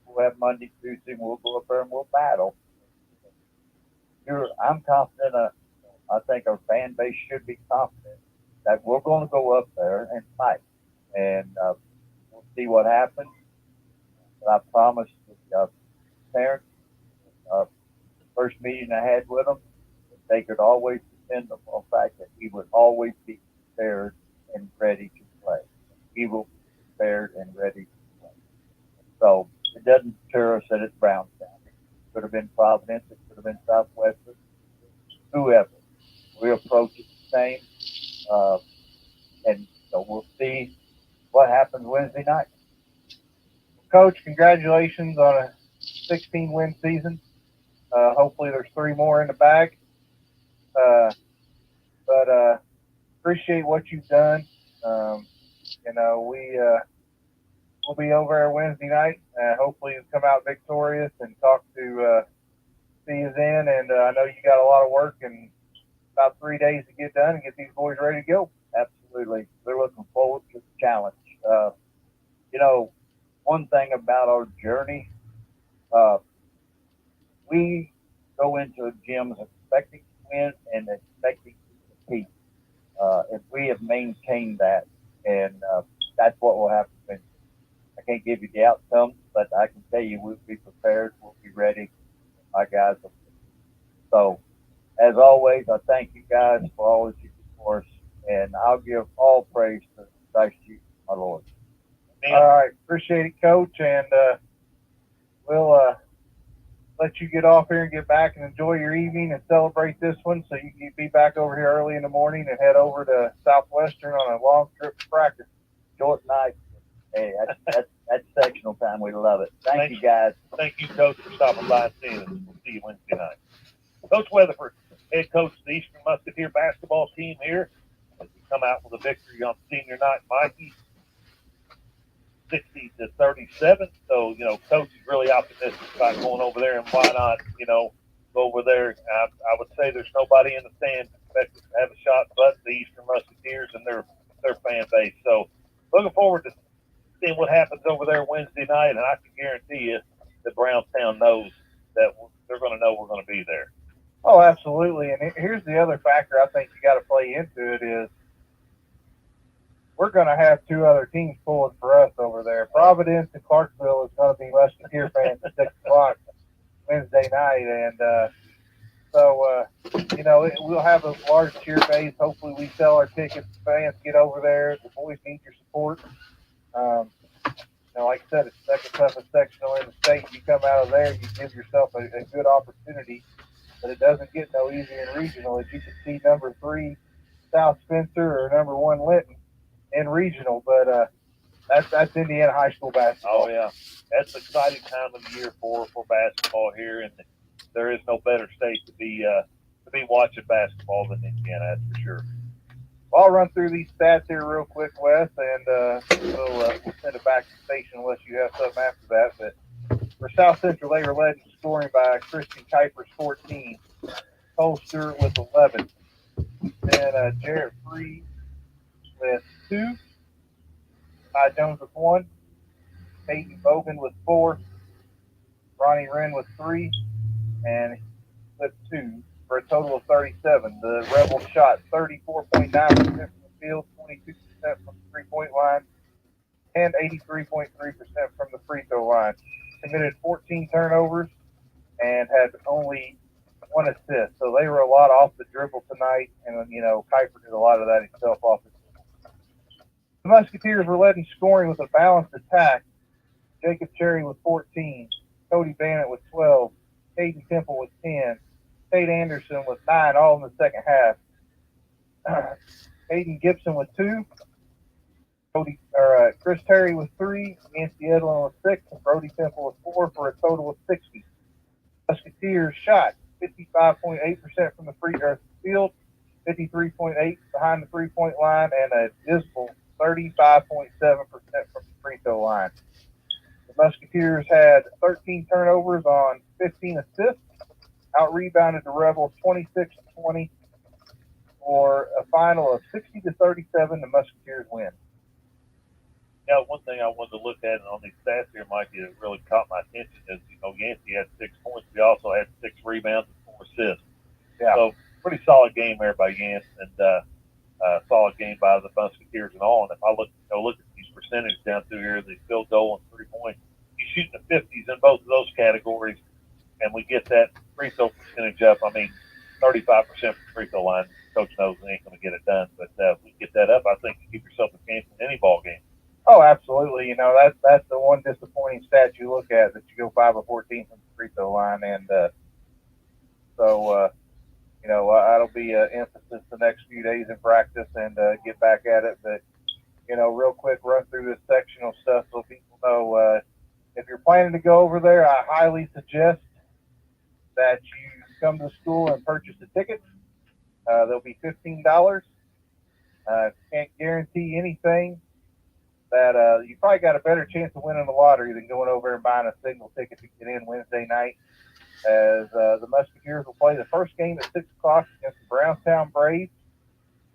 We'll have Monday, Tuesday. We'll go up there and we'll battle. I'm confident. I think our fan base should be confident that we're going to go up there and fight, and we'll see what happens. But I promised the parents, the first meeting I had with them, that they could always depend on the fact that we would always be prepared and ready to play. We will be prepared and ready to play. So it doesn't deter us that it's Brownstown. It could have been Providence. It could have been Southwestern. Whoever. We approach it the same. And so we'll see what happens Wednesday night. Coach, congratulations on a 16-win season. Hopefully there's 3 more in the bag. But appreciate what you've done. We'll be over there Wednesday night. Hopefully you'll come out victorious and talk to see us in. And I know you got a lot of work and about 3 days to get done and get these boys ready to go. Absolutely. They're looking forward to the challenge. One thing about our journey, we go into a gym expecting to win and expecting to compete. If we have maintained that, and that's what will happen. I can't give you the outcome, but I can tell you we'll be prepared. We'll be ready. My guys. So, as always, I thank you guys for all that you do for us, and I'll give all praise to Christ Jesus, my Lord. All right, appreciate it, Coach, and we'll let you get off here and get back and enjoy your evening and celebrate this one, so you can be back over here early in the morning and head over to Southwestern on a long trip to practice. Short night. Hey, that's sectional time. We love it. Thank you, guys. Thank you, Coach, for stopping by and seeing us. We'll see you Wednesday night. Coach Weatherford, head coach of the Eastern Musketeer basketball team here, as we come out with a victory on senior night, Mikey, 60-37. So, Coach is really optimistic about going over there, and why not, go over there. I would say there's nobody in the stands expected to have a shot but the Eastern Musketeers and their fan base. So, looking forward to seeing what happens over there Wednesday night, and I can guarantee you that Brownstown knows that they're going to know we're going to be there. Oh, absolutely. And here's the other factor I think you got to play into it is we're going to have two other teams pulling for us over there. Providence and Clarksville is going to be Musketeer fans at 6 o'clock Wednesday night. And so, we'll have a large cheer base. Hopefully we sell our tickets. Fans get over there. The boys need your support. Like I said, it's the second toughest sectional in the state. You come out of there, you give yourself a good opportunity. But it doesn't get no easier in regional. As you can see, number 3, South Spencer, or number 1, Linton, in regional. But that's Indiana high school basketball. Oh, yeah. That's an exciting time of the year for basketball here, and there is no better state to be watching basketball than Indiana, that's for sure. Well, I'll run through these stats here real quick, Wes, and we'll send it back to the station unless you have something after that. But for South Central, they were led in scoring by Christian Kuipers, 14, Cole Stewart with 11, then Jarrett Freed with 2, Ty Jones with 1, Peyton Bogan with 4, Ronnie Wren with 3, and with 2 for a total of 37. The Rebels shot 34.9% from the field, 22% from the three-point line, and 83.3% from the free throw line. Committed 14 turnovers and had only 1 assist. So they were a lot off the dribble tonight, and Kuiper did a lot of that himself off the dribble. The Musketeers were led in scoring with a balanced attack. Jacob Cherry with 14, Cody Bannett with 12, Caden Temple with 10, Tate Anderson with 9, all in the second half. Hayden Gibson with 2, Chris Terry with 3, Nancy Edlin with 6, and Brody Temple with 4 for a total of 60. Musketeers shot 55.8% from the field, 53.8% behind the three-point line, and a dismal 35.7% from the free throw line. The Musketeers had 13 turnovers on 15 assists, out-rebounded the Rebels 26-20 for a final of 60-37. The Musketeers win. Yeah, one thing I wanted to look at on these stats here, Mikey, that really caught my attention is, Yancey had 6 points. We also had 6 rebounds and 4 assists. Yeah. So, pretty solid game there by Yancey, and solid game by the Musketeers and all. And if I look at these percentages down through here, the field goal and 3-point, he's shooting the 50s in both of those categories, and we get that free throw percentage up. 35% from the free throw line. Coach knows we ain't going to get it done, but if we get that up, I think you give yourself a chance in any ball game. Oh, absolutely. That's the one disappointing stat you look at, that you go 5 of 14 from the free throw line, and that'll be an emphasis the next few days in practice and get back at it. But real quick, run through this sectional stuff so people know. If you're planning to go over there, I highly suggest that you come to the school and purchase a ticket. They'll be $15. Can't guarantee anything. That you probably got a better chance of winning the lottery than going over and buying a single ticket to get in Wednesday night, as the Musketeers will play the first game at 6 o'clock against the Brownstown Braves.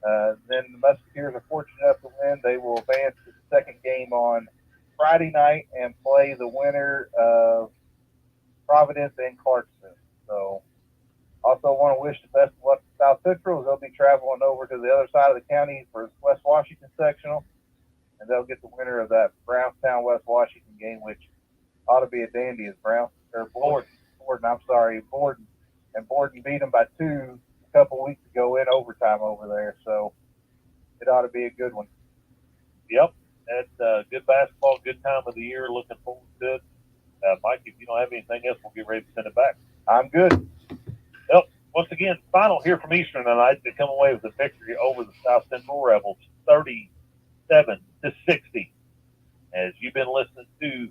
Then the Musketeers are fortunate enough to win. They will advance to the second game on Friday night and play the winner of Providence and Clarksville. So also want to wish the best of luck to South Central, as they'll be traveling over to the other side of the county for West Washington sectional. and they'll get the winner of that Brownstown West Washington game, which ought to be a dandy. As Borden. And Borden beat them by 2 a couple weeks ago in overtime over there, so it ought to be a good one. Yep, that's good basketball, good time of the year. Looking forward to it. Mike, if you don't have anything else, we'll get ready to send it back. I'm good. Yep. Once again, final here from Eastern tonight. They come away with a victory over the South Central Rebels, 37-60. As you've been listening to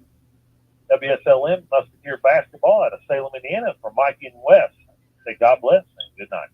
WSLM Musketeer Basketball out of Salem, Indiana, from Mikie and Wes. Say God bless and good night.